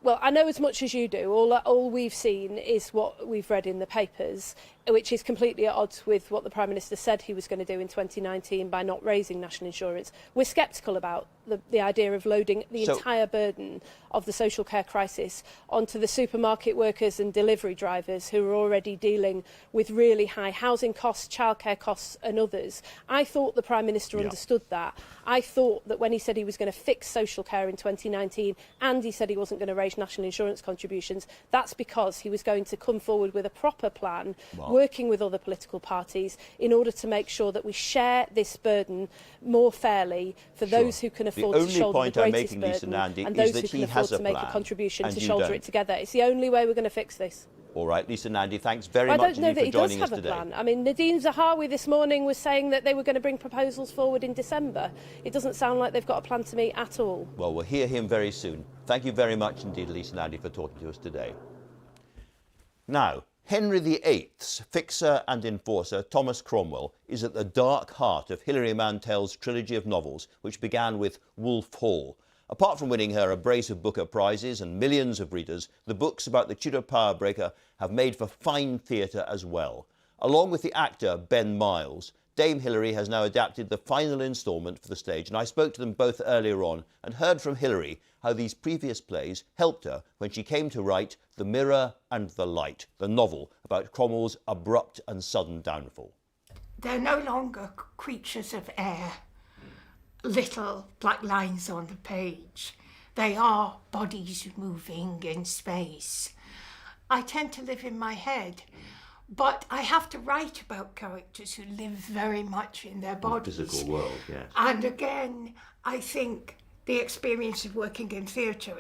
[SPEAKER 7] Well, I know as much as you do. All we've seen is what we've read in the papers. which is completely at odds with what the Prime Minister said he was going to do in 2019 by not raising national insurance. We're sceptical about the idea of loading the entire burden of the social care crisis onto the supermarket workers and delivery drivers who are already dealing with really high housing costs, childcare costs and others. I thought the Prime Minister understood that. I thought that when he said he was going to fix social care in 2019 and he said he wasn't going to raise national insurance contributions, that's because he was going to come forward with a proper plan, working with other political parties in order to make sure that we share this burden more fairly for those who can afford to shoulder the greatest burden and those who can afford to make a contribution to shoulder it together. It's the only way we're going to fix this.
[SPEAKER 1] All right, Lisa Nandy, thanks very much
[SPEAKER 7] I don't know that
[SPEAKER 1] for
[SPEAKER 7] he does
[SPEAKER 1] joining
[SPEAKER 7] have
[SPEAKER 1] us
[SPEAKER 7] a
[SPEAKER 1] today.
[SPEAKER 7] plan. I mean, Nadine Zahawi this morning was saying that they were going to bring proposals forward in December. It doesn't sound like they've got a plan to meet at all.
[SPEAKER 1] Well, we'll hear him very soon. Thank you very much indeed, Lisa Nandy, for talking to us today. Now, Henry VIII's fixer and enforcer, Thomas Cromwell, is at the dark heart of Hilary Mantel's trilogy of novels, which began with Wolf Hall. Apart from winning her a brace of Booker Prizes and millions of readers, the books about the Tudor power breaker have made for fine theatre as well. Along with the actor Ben Miles, Dame Hilary has now adapted the final instalment for the stage, and I spoke to them both earlier on and heard from Hilary how these previous plays helped her when she came to write The Mirror and the Light, the novel about Cromwell's abrupt and sudden downfall.
[SPEAKER 8] They're no longer creatures of air, little black lines on the page. They are bodies moving in space. I tend to live in my head, but I have to write about characters who live very much in their bodies.
[SPEAKER 1] The physical world, yes.
[SPEAKER 8] And again, I think the experience of working in theatre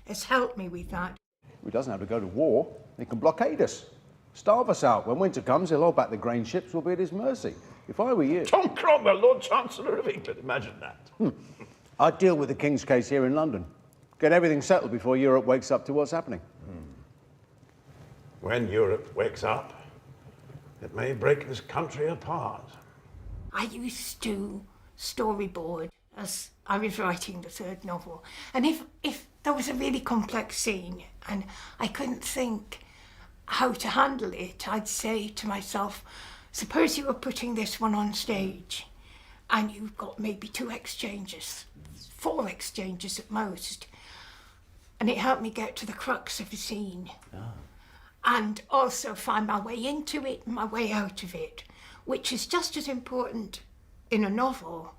[SPEAKER 8] has helped me with that.
[SPEAKER 9] He doesn't have to go to war. He can blockade us, starve us out. When winter comes, he'll hold back the grain ships. We'll be at his mercy. If I were you...
[SPEAKER 10] Tom Cromwell, Lord Chancellor of England. Imagine that.
[SPEAKER 9] I'd deal with the King's case here in London. Get everything settled before Europe wakes up to what's happening.
[SPEAKER 10] When Europe wakes up, it may break this country apart.
[SPEAKER 8] I used to storyboard as I was writing the third novel. And if there was a really complex scene and I couldn't think how to handle it, I'd say to myself, suppose you were putting this one on stage and you've got maybe 2 exchanges, 4 exchanges at most. And it helped me get to the crux of the scene. And also find my way into it and my way out of it, which is just as important in a novel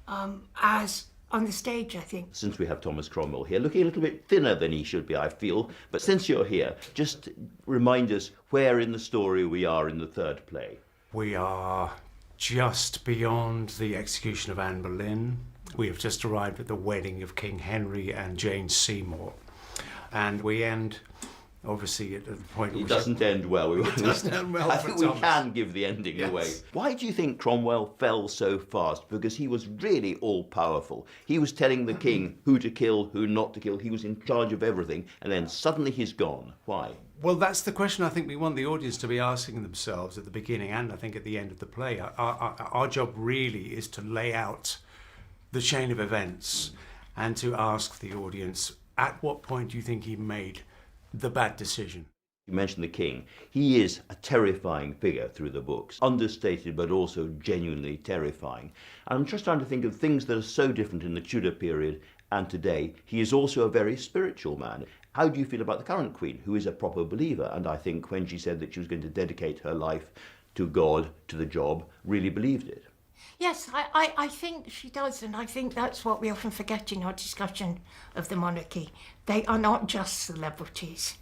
[SPEAKER 8] as on the stage, I think.
[SPEAKER 1] Since we have Thomas Cromwell here, looking a little bit thinner than he should be, I feel, but since you're here, just remind us where in the story we are in the third play.
[SPEAKER 11] We are just beyond the execution of Anne Boleyn. We have just arrived at the wedding of King Henry and Jane Seymour. And we end, obviously, at the point...
[SPEAKER 1] It doesn't end well.
[SPEAKER 11] It doesn't end well
[SPEAKER 1] I
[SPEAKER 11] for
[SPEAKER 1] think we
[SPEAKER 11] Thomas.
[SPEAKER 1] can give the ending away. Why do you think Cromwell fell so fast? Because he was really all-powerful. He was telling the king who to kill, who not to kill. He was in charge of everything, and then suddenly he's gone. Why?
[SPEAKER 11] Well, that's the question I think we want the audience to be asking themselves at the beginning and I think at the end of the play. Our job really is to lay out the chain of events and to ask the audience, at what point do you think he made the bad decision?
[SPEAKER 1] You mentioned the king. He is a terrifying figure through the books, understated but also genuinely terrifying. And I'm just trying to think of things that are so different in the Tudor period and today. He is also a very spiritual man. How do you feel about the current queen, who is a proper believer? And I think when she said that she was going to dedicate her life to God, to the job, really believed it.
[SPEAKER 8] Yes, I think she does, and I think that's what we often forget in our discussion of the monarchy. They are not just celebrities.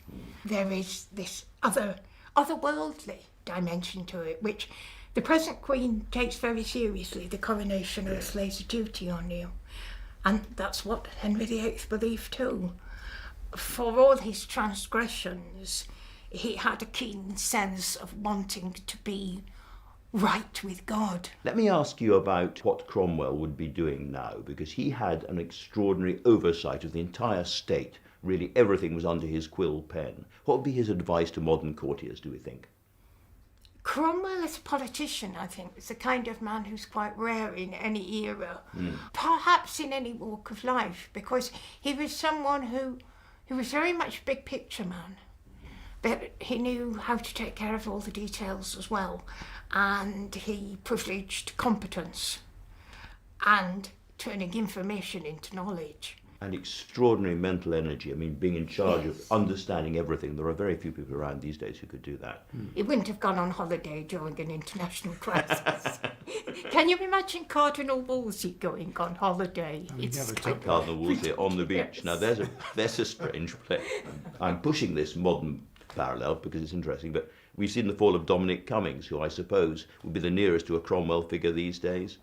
[SPEAKER 8] There is this otherworldly dimension to it, which the present Queen takes very seriously. The coronation oath lays a duty on you. And that's what Henry VIII believed too. For all his transgressions, he had a keen sense of wanting to be right with God.
[SPEAKER 1] Let me ask you about what Cromwell would be doing now, because he had an extraordinary oversight of the entire state. Really, everything was under his quill pen. What would be his advice to modern courtiers, do we think?
[SPEAKER 8] Cromwell as a politician, I think, was the kind of man who's quite rare in any era, perhaps in any walk of life, because he was someone who was very much big picture man. but he knew how to take care of all the details as well, and he privileged competence and turning information into knowledge.
[SPEAKER 1] And extraordinary mental energy. I mean, being in charge of understanding everything. There are very few people around these days who could do that.
[SPEAKER 8] He wouldn't have gone on holiday during an international crisis. Can you imagine Cardinal Wolsey going on holiday?
[SPEAKER 1] Cardinal Wolsey on the beach.
[SPEAKER 8] Yes.
[SPEAKER 1] Now, there's a strange play. I'm pushing this modern parallel because it's interesting, but we've seen the fall of Dominic Cummings, who I suppose would be the nearest to a Cromwell figure these days.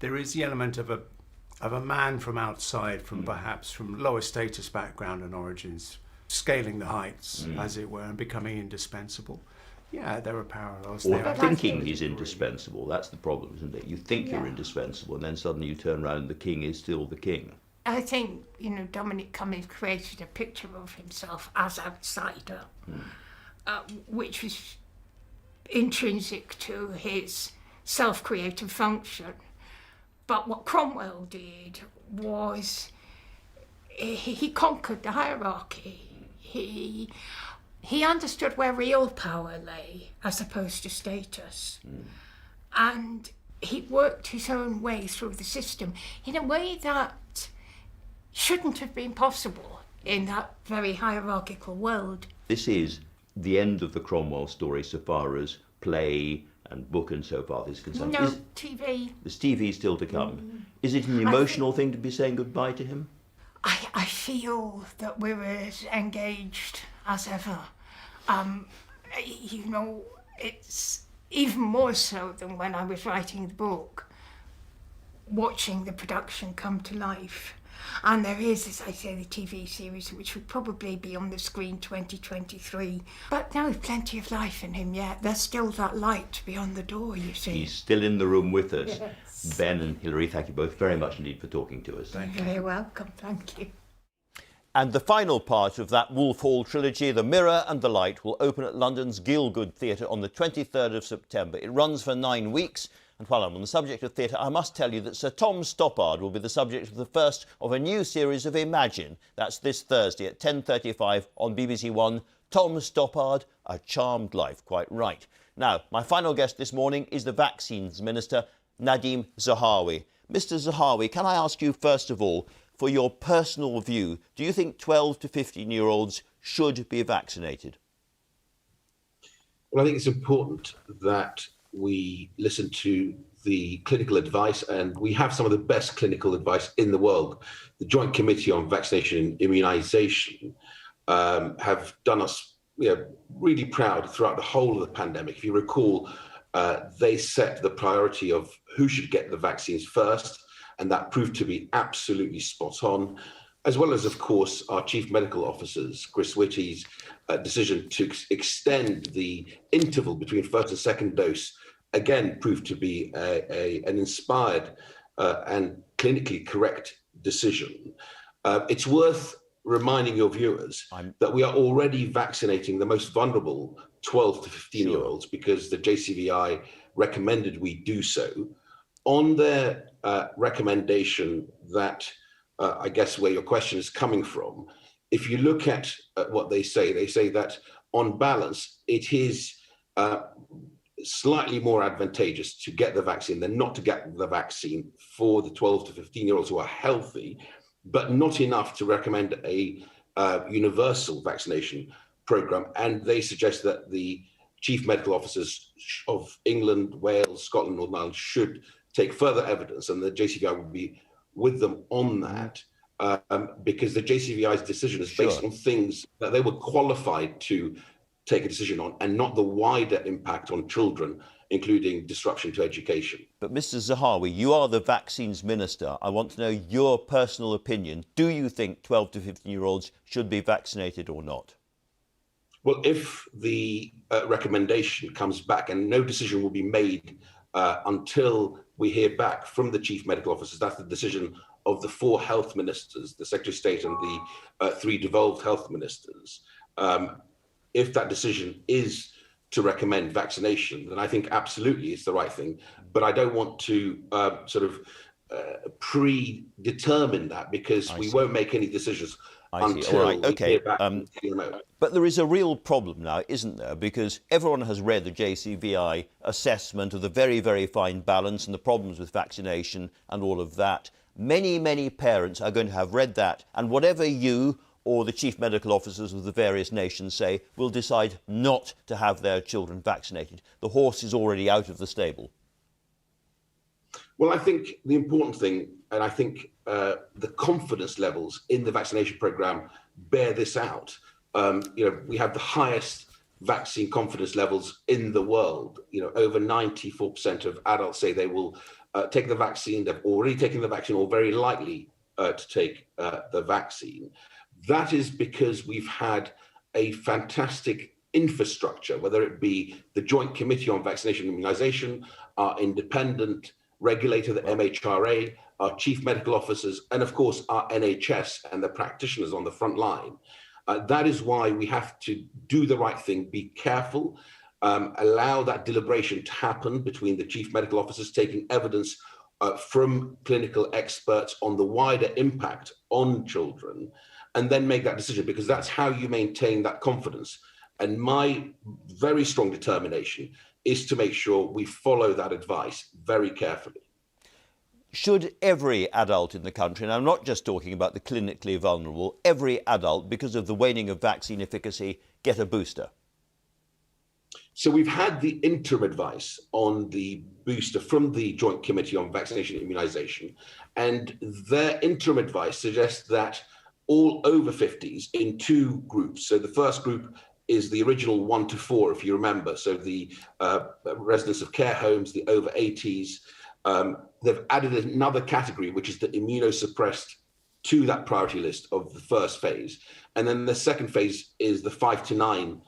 [SPEAKER 11] There is the element of a man from outside, perhaps from lower status background and origins, scaling the heights, as it were, and becoming indispensable. Yeah, there are parallels
[SPEAKER 1] Or
[SPEAKER 11] there.
[SPEAKER 1] thinking he's indispensable. That's the problem, isn't it? You think you're indispensable, and then suddenly you turn around and the king is still the king.
[SPEAKER 8] I think, Dominic Cummings created a picture of himself as outsider, which was intrinsic to his self-creative function. But what Cromwell did was he conquered the hierarchy. He understood where real power lay as opposed to status. And he worked his own way through the system in a way that shouldn't have been possible in that very hierarchical world.
[SPEAKER 1] This is the end of the Cromwell story so far as play and book and so far is concerned.
[SPEAKER 8] No, TV.
[SPEAKER 1] There's TV still to come. Is it an emotional thing to be saying goodbye to him?
[SPEAKER 8] I feel that we're as engaged as ever. It's even more so than when I was writing the book, watching the production come to life. And there is, as I say, the TV series, which will probably be on the screen 2023. But no, plenty of life in him yet. There's still that light beyond the door, you see.
[SPEAKER 1] He's still in the room with us.
[SPEAKER 8] Yes.
[SPEAKER 1] Ben and Hilary, thank you both very much indeed for talking to us.
[SPEAKER 8] You're very welcome, thank you.
[SPEAKER 1] And the final part of that Wolf Hall trilogy, The Mirror and the Light, will open at London's Gielgud Theatre on the 23rd of September. It runs for 9 weeks. And while I'm on the subject of theatre, I must tell you that Sir Tom Stoppard will be the subject of the first of a new series of Imagine. That's this Thursday at 10:35 on BBC One. Tom Stoppard, A Charmed Life. Quite right. Now, my final guest this morning is the Vaccines Minister, Nadhim Zahawi. Mr. Zahawi, can I ask you first of all, for your personal view, do you think 12 to 15-year-olds should be vaccinated?
[SPEAKER 12] Well, I think it's important that we listen to the clinical advice, and we have some of the best clinical advice in the world. The Joint Committee on Vaccination and Immunisation have done us really proud throughout the whole of the pandemic. If you recall, they set the priority of who should get the vaccines first, and that proved to be absolutely spot on, as well as, of course, our chief medical officers, Chris Whitty's decision to extend the interval between first and second dose, again, proved to be an inspired and clinically correct decision. It's worth reminding your viewers that we are already vaccinating the most vulnerable 12 to 15-year-olds because the JCVI recommended we do so. On their recommendation that, I guess where your question is coming from, if you look at what they say that on balance, it is slightly more advantageous to get the vaccine than not to get the vaccine for the 12 to 15-year-olds who are healthy, but not enough to recommend a universal vaccination program. And they suggest that the chief medical officers of England, Wales, Scotland, Northern Ireland should take further evidence, and the JCVI will be with them on that, because the JCVI's decision is based on things that they were qualified to take a decision on, and not the wider impact on children, including disruption to education.
[SPEAKER 1] But Mr. Zahawi, you are the Vaccines Minister. I want to know your personal opinion. Do you think 12 to 15-year-olds should be vaccinated or not?
[SPEAKER 12] Well, if the recommendation comes back, and no decision will be made until we hear back from the chief medical officers, that's the decision of the 4 health ministers, the Secretary of State and the 3 devolved health ministers. If that decision is to recommend vaccination, then I think absolutely it's the right thing. But I don't want to predetermine that, because we won't make any decisions
[SPEAKER 1] I see.
[SPEAKER 12] until
[SPEAKER 1] All right.
[SPEAKER 12] we
[SPEAKER 1] Okay.
[SPEAKER 12] hear back from CMO.
[SPEAKER 1] But there is a real problem now, isn't there? Because everyone has read the JCVI assessment of the very, very fine balance and the problems with vaccination and all of that. Many, many parents are going to have read that, and whatever you or the chief medical officers of the various nations say, will decide not to have their children vaccinated. The horse is already out of the stable.
[SPEAKER 12] Well, I think the important thing, and I think the confidence levels in the vaccination programme bear this out. We have the highest vaccine confidence levels in the world. Over 94% of adults say they will take the vaccine. They've already taken the vaccine or very likely to take the vaccine. That is because we've had a fantastic infrastructure, whether it be the Joint Committee on Vaccination and Immunisation, our independent regulator, the MHRA, our chief medical officers, and of course our NHS and the practitioners on the front line. That is why we have to do the right thing, be careful, allow that deliberation to happen between the chief medical officers, taking evidence from clinical experts on the wider impact on children, and then make that decision, because that's how you maintain that confidence. And my very strong determination is to make sure we follow that advice very carefully.
[SPEAKER 1] Should every adult in the country, and I'm not just talking about the clinically vulnerable, every adult, because of the waning of vaccine efficacy, get a booster?
[SPEAKER 12] So we've had the interim advice on the booster from the Joint Committee on Vaccination and Immunisation, and their interim advice suggests that all over 50s in two groups. So the first group is the original 1 to 4, if you remember. So the residents of care homes, the over 80s. They've added another category, which is the immunosuppressed, to that priority list of the first phase. And then the second phase is the 5 to 9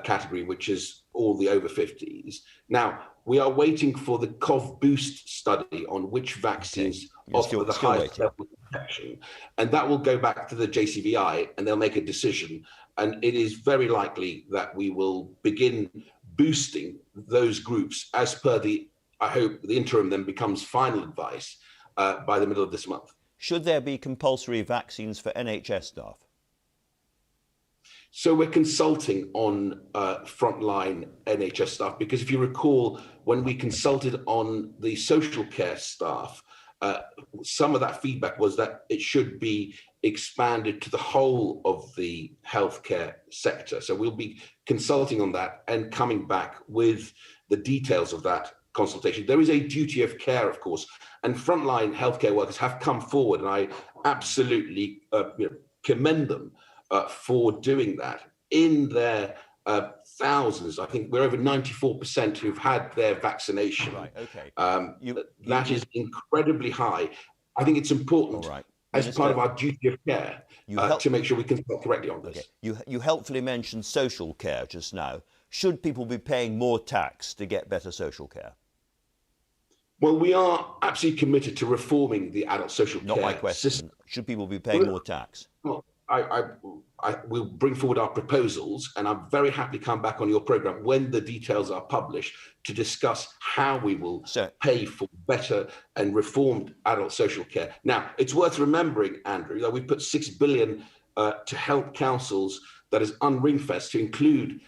[SPEAKER 12] category, which is all the over 50s. Now, we are waiting for the COV boost study on which vaccines offer the highest level of protection. And that will go back to the JCVI and they'll make a decision. And it is very likely that we will begin boosting those groups as per the, I hope the interim then becomes final advice by the middle of this month.
[SPEAKER 1] Should there be compulsory vaccines for NHS staff?
[SPEAKER 12] So we're consulting on frontline NHS staff, because if you recall, when we consulted on the social care staff, some of that feedback was that it should be expanded to the whole of the healthcare sector. So we'll be consulting on that and coming back with the details of that consultation. There is a duty of care, of course, and frontline healthcare workers have come forward, and I absolutely commend them for doing that. In their thousands, I think we're over 94% who've had their vaccination.
[SPEAKER 1] Right, okay.
[SPEAKER 12] That is incredibly high. I think it's important as part of our duty of care to make sure we consult correctly on this.
[SPEAKER 1] Okay. You helpfully mentioned social care just now. Should people be paying more tax to get better social care?
[SPEAKER 12] Well, we are absolutely committed to reforming the adult social care
[SPEAKER 1] Not my question.
[SPEAKER 12] system.
[SPEAKER 1] Should people be paying more tax?
[SPEAKER 12] Well, I will bring forward our proposals, and I'm very happy to come back on your programme when the details are published to discuss how we will pay for better and reformed adult social care. Now, it's worth remembering, Andrew, that we put $6 billion to help councils that is unring-fenced, to include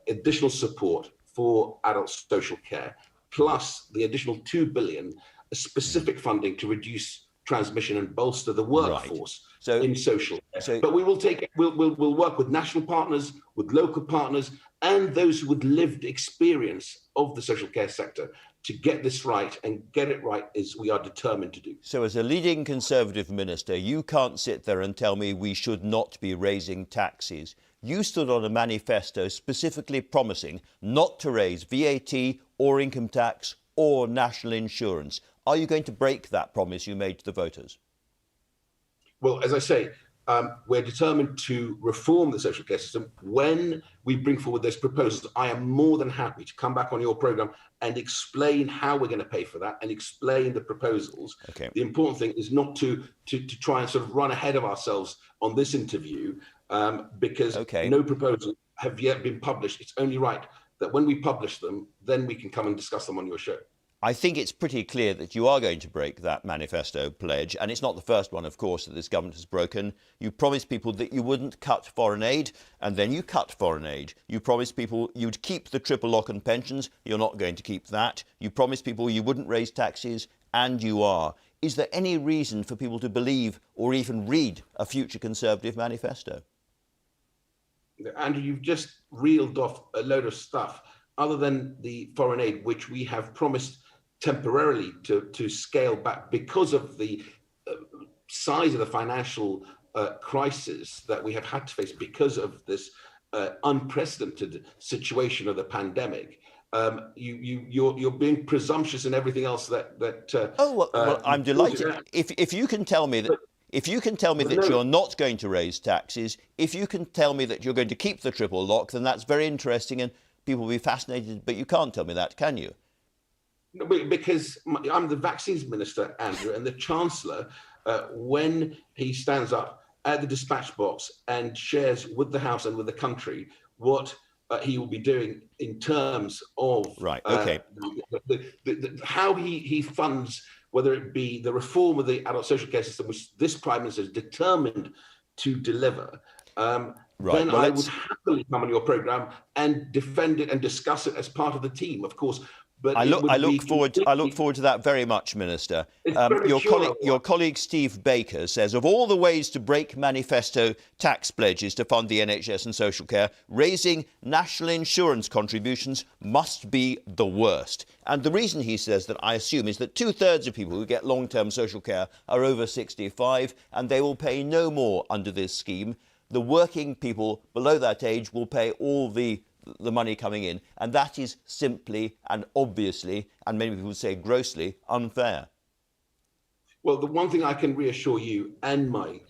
[SPEAKER 12] additional support for adult social care, plus the additional $2 billion specific funding to reduce transmission and bolster the workforce in social care. But we will we'll work with national partners, with local partners, and those with lived experience of the social care sector to get this right, and get it right as we are determined to do.
[SPEAKER 1] So as a leading Conservative minister, you can't sit there and tell me we should not be raising taxes. You stood on a manifesto specifically promising not to raise VAT or income tax or national insurance. Are you going to break that promise you made to the voters?
[SPEAKER 12] Well, as I say, we're determined to reform the social care system. When we bring forward those proposals, I am more than happy to come back on your programme and explain how we're going to pay for that and explain the proposals. Okay. The important thing is not to try and sort of run ahead of ourselves on this interview, because no proposals have yet been published. It's only right that when we publish them, then we can come and discuss them on your show.
[SPEAKER 1] I think it's pretty clear that you are going to break that manifesto pledge, and it's not the first one, of course, that this government has broken. You promised people that you wouldn't cut foreign aid, and then you cut foreign aid. You promised people you'd keep the triple lock on pensions. You're not going to keep that. You promised people you wouldn't raise taxes, and you are. Is there any reason for people to believe or even read a future Conservative manifesto?
[SPEAKER 12] Andrew, you've just reeled off a load of stuff other than the foreign aid, which we have promised temporarily to scale back because of the size of the financial crisis that we have had to face because of this unprecedented situation of the pandemic. You're being presumptuous in everything else that.
[SPEAKER 1] Well, I'm delighted if you can tell me that. If you can tell me that you're not going to raise taxes, if you can tell me that you're going to keep the triple lock, then that's very interesting and people will be fascinated. But you can't tell me that, can you?
[SPEAKER 12] No, because I'm the vaccines minister, Andrew, and the Chancellor, when he stands up at the dispatch box and shares with the House and with the country what he will be doing in terms of how he funds, whether it be the reform of the adult social care system, which this Prime Minister is determined to deliver, then I would happily come on your programme and defend it and discuss it as part of the team, of course. But
[SPEAKER 1] I look forward to that very much, Minister. Your colleague Steve Baker says of all the ways to break manifesto tax pledges to fund the NHS and social care, raising national insurance contributions must be the worst. And the reason he says that, I assume, is that 2/3 of people who get long-term social care are over 65 and they will pay no more under this scheme. The working people below that age will pay all the money coming in, and that is simply and obviously, and many people would say grossly, unfair.
[SPEAKER 12] Well, the one thing I can reassure you and my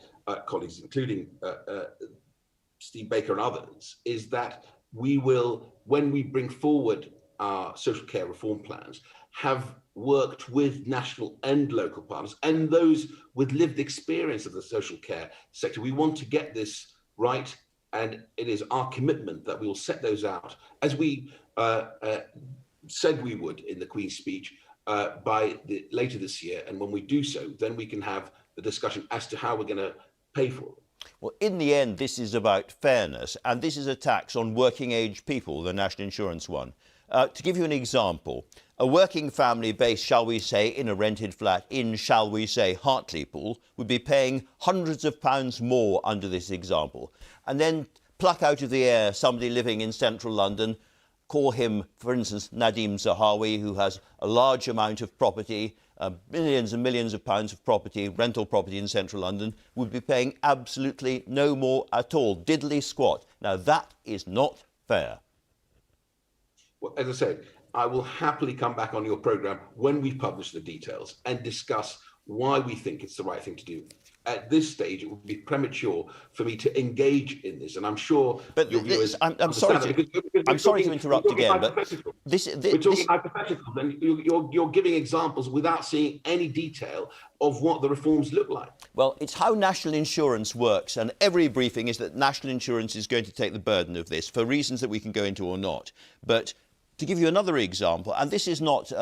[SPEAKER 12] colleagues, including Steve Baker and others, is that we will, when we bring forward our social care reform plans, have worked with national and local partners and those with lived experience of the social care sector. We want to get this right. And it is our commitment that we will set those out, as we said we would in the Queen's speech, by later this year. And when we do so, then we can have the discussion as to how we're going to pay for it.
[SPEAKER 1] Well, in the end, this is about fairness, and this is a tax on working age people, the national insurance one. To give you an example, a working family based, shall we say, in a rented flat in, shall we say, Hartlepool would be paying hundreds of pounds more under this example. And then pluck out of the air somebody living in central London, call him, for instance, Nadim Zahawi, who has a large amount of property, millions and millions of pounds of property, rental property in central London, would be paying absolutely no more at all, diddly squat. Now, that is not fair.
[SPEAKER 12] Well, as I said, I will happily come back on your programme when we publish the details and discuss why we think it's the right thing to do. At this stage, it would be premature for me to engage in this, and I'm sure.
[SPEAKER 1] But
[SPEAKER 12] your viewers
[SPEAKER 1] I'm sorry to interrupt again, but
[SPEAKER 12] we're talking hypotheticals, and you're giving examples without seeing any detail of what the reforms look like.
[SPEAKER 1] Well, it's how national insurance works, and every briefing is that national insurance is going to take the burden of this for reasons that we can go into or not. But to give you another example, and this is not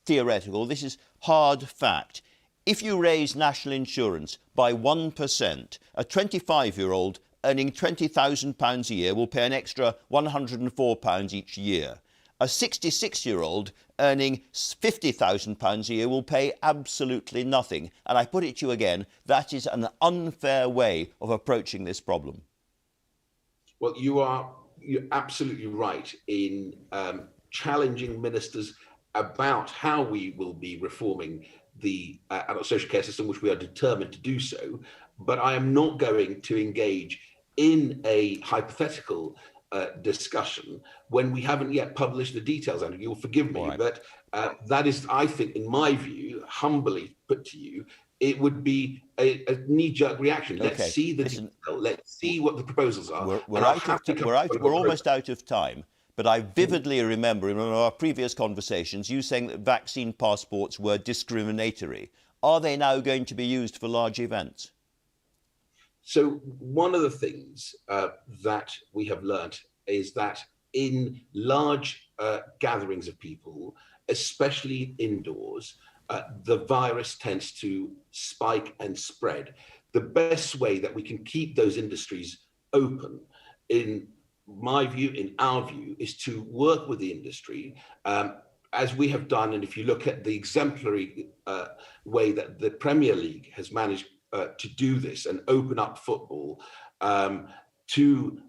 [SPEAKER 1] theoretical, this is hard fact. If you raise national insurance by 1%, a 25-year-old earning £20,000 a year will pay an extra £104 each year. A 66-year-old earning £50,000 a year will pay absolutely nothing. And I put it to you again, that is an unfair way of approaching this problem.
[SPEAKER 12] Well, you're absolutely right in challenging ministers about how we will be reforming the adult social care system, which we are determined to do so. But I am not going to engage in a hypothetical discussion when we haven't yet published the details. And you'll forgive me, but that is, I think, in my view, humbly put to you, it would be a knee-jerk reaction. Let's see the detail. Let's see what the proposals are.
[SPEAKER 1] We're almost out of time. But I vividly remember in one of our previous conversations you saying that vaccine passports were discriminatory. Are they now going to be used for large events?
[SPEAKER 12] So one of the things that we have learnt is that in large gatherings of people, especially indoors, the virus tends to spike and spread. The best way that we can keep those industries open, in my view, in our view, is to work with the industry, as we have done. And if you look at the exemplary way that the Premier League has managed to do this and open up football to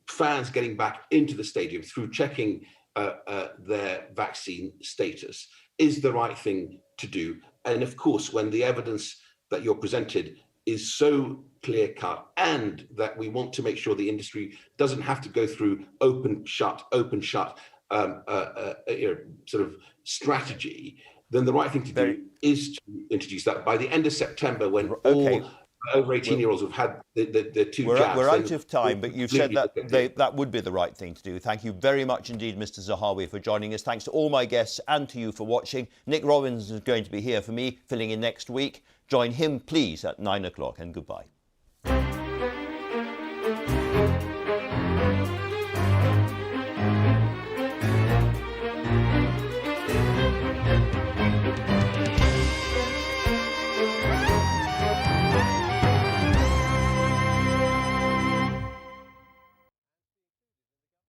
[SPEAKER 12] fans getting back into the stadium through checking their vaccine status, is the right thing to do. And of course, when the evidence that you're presented is so clear cut, and that we want to make sure the industry doesn't have to go through open shut sort of strategy, then the right thing to do is to introduce that by the end of September, when all over 18-year-olds have had the two jabs.
[SPEAKER 1] We're out of time, but you've said that that would be the right thing to do. Thank you very much indeed, Mr. Zahawi, for joining us. Thanks to all my guests and to you for watching. Nick Robbins is going to be here for me, filling in next week. Join him, please, at 9 o'clock, and goodbye.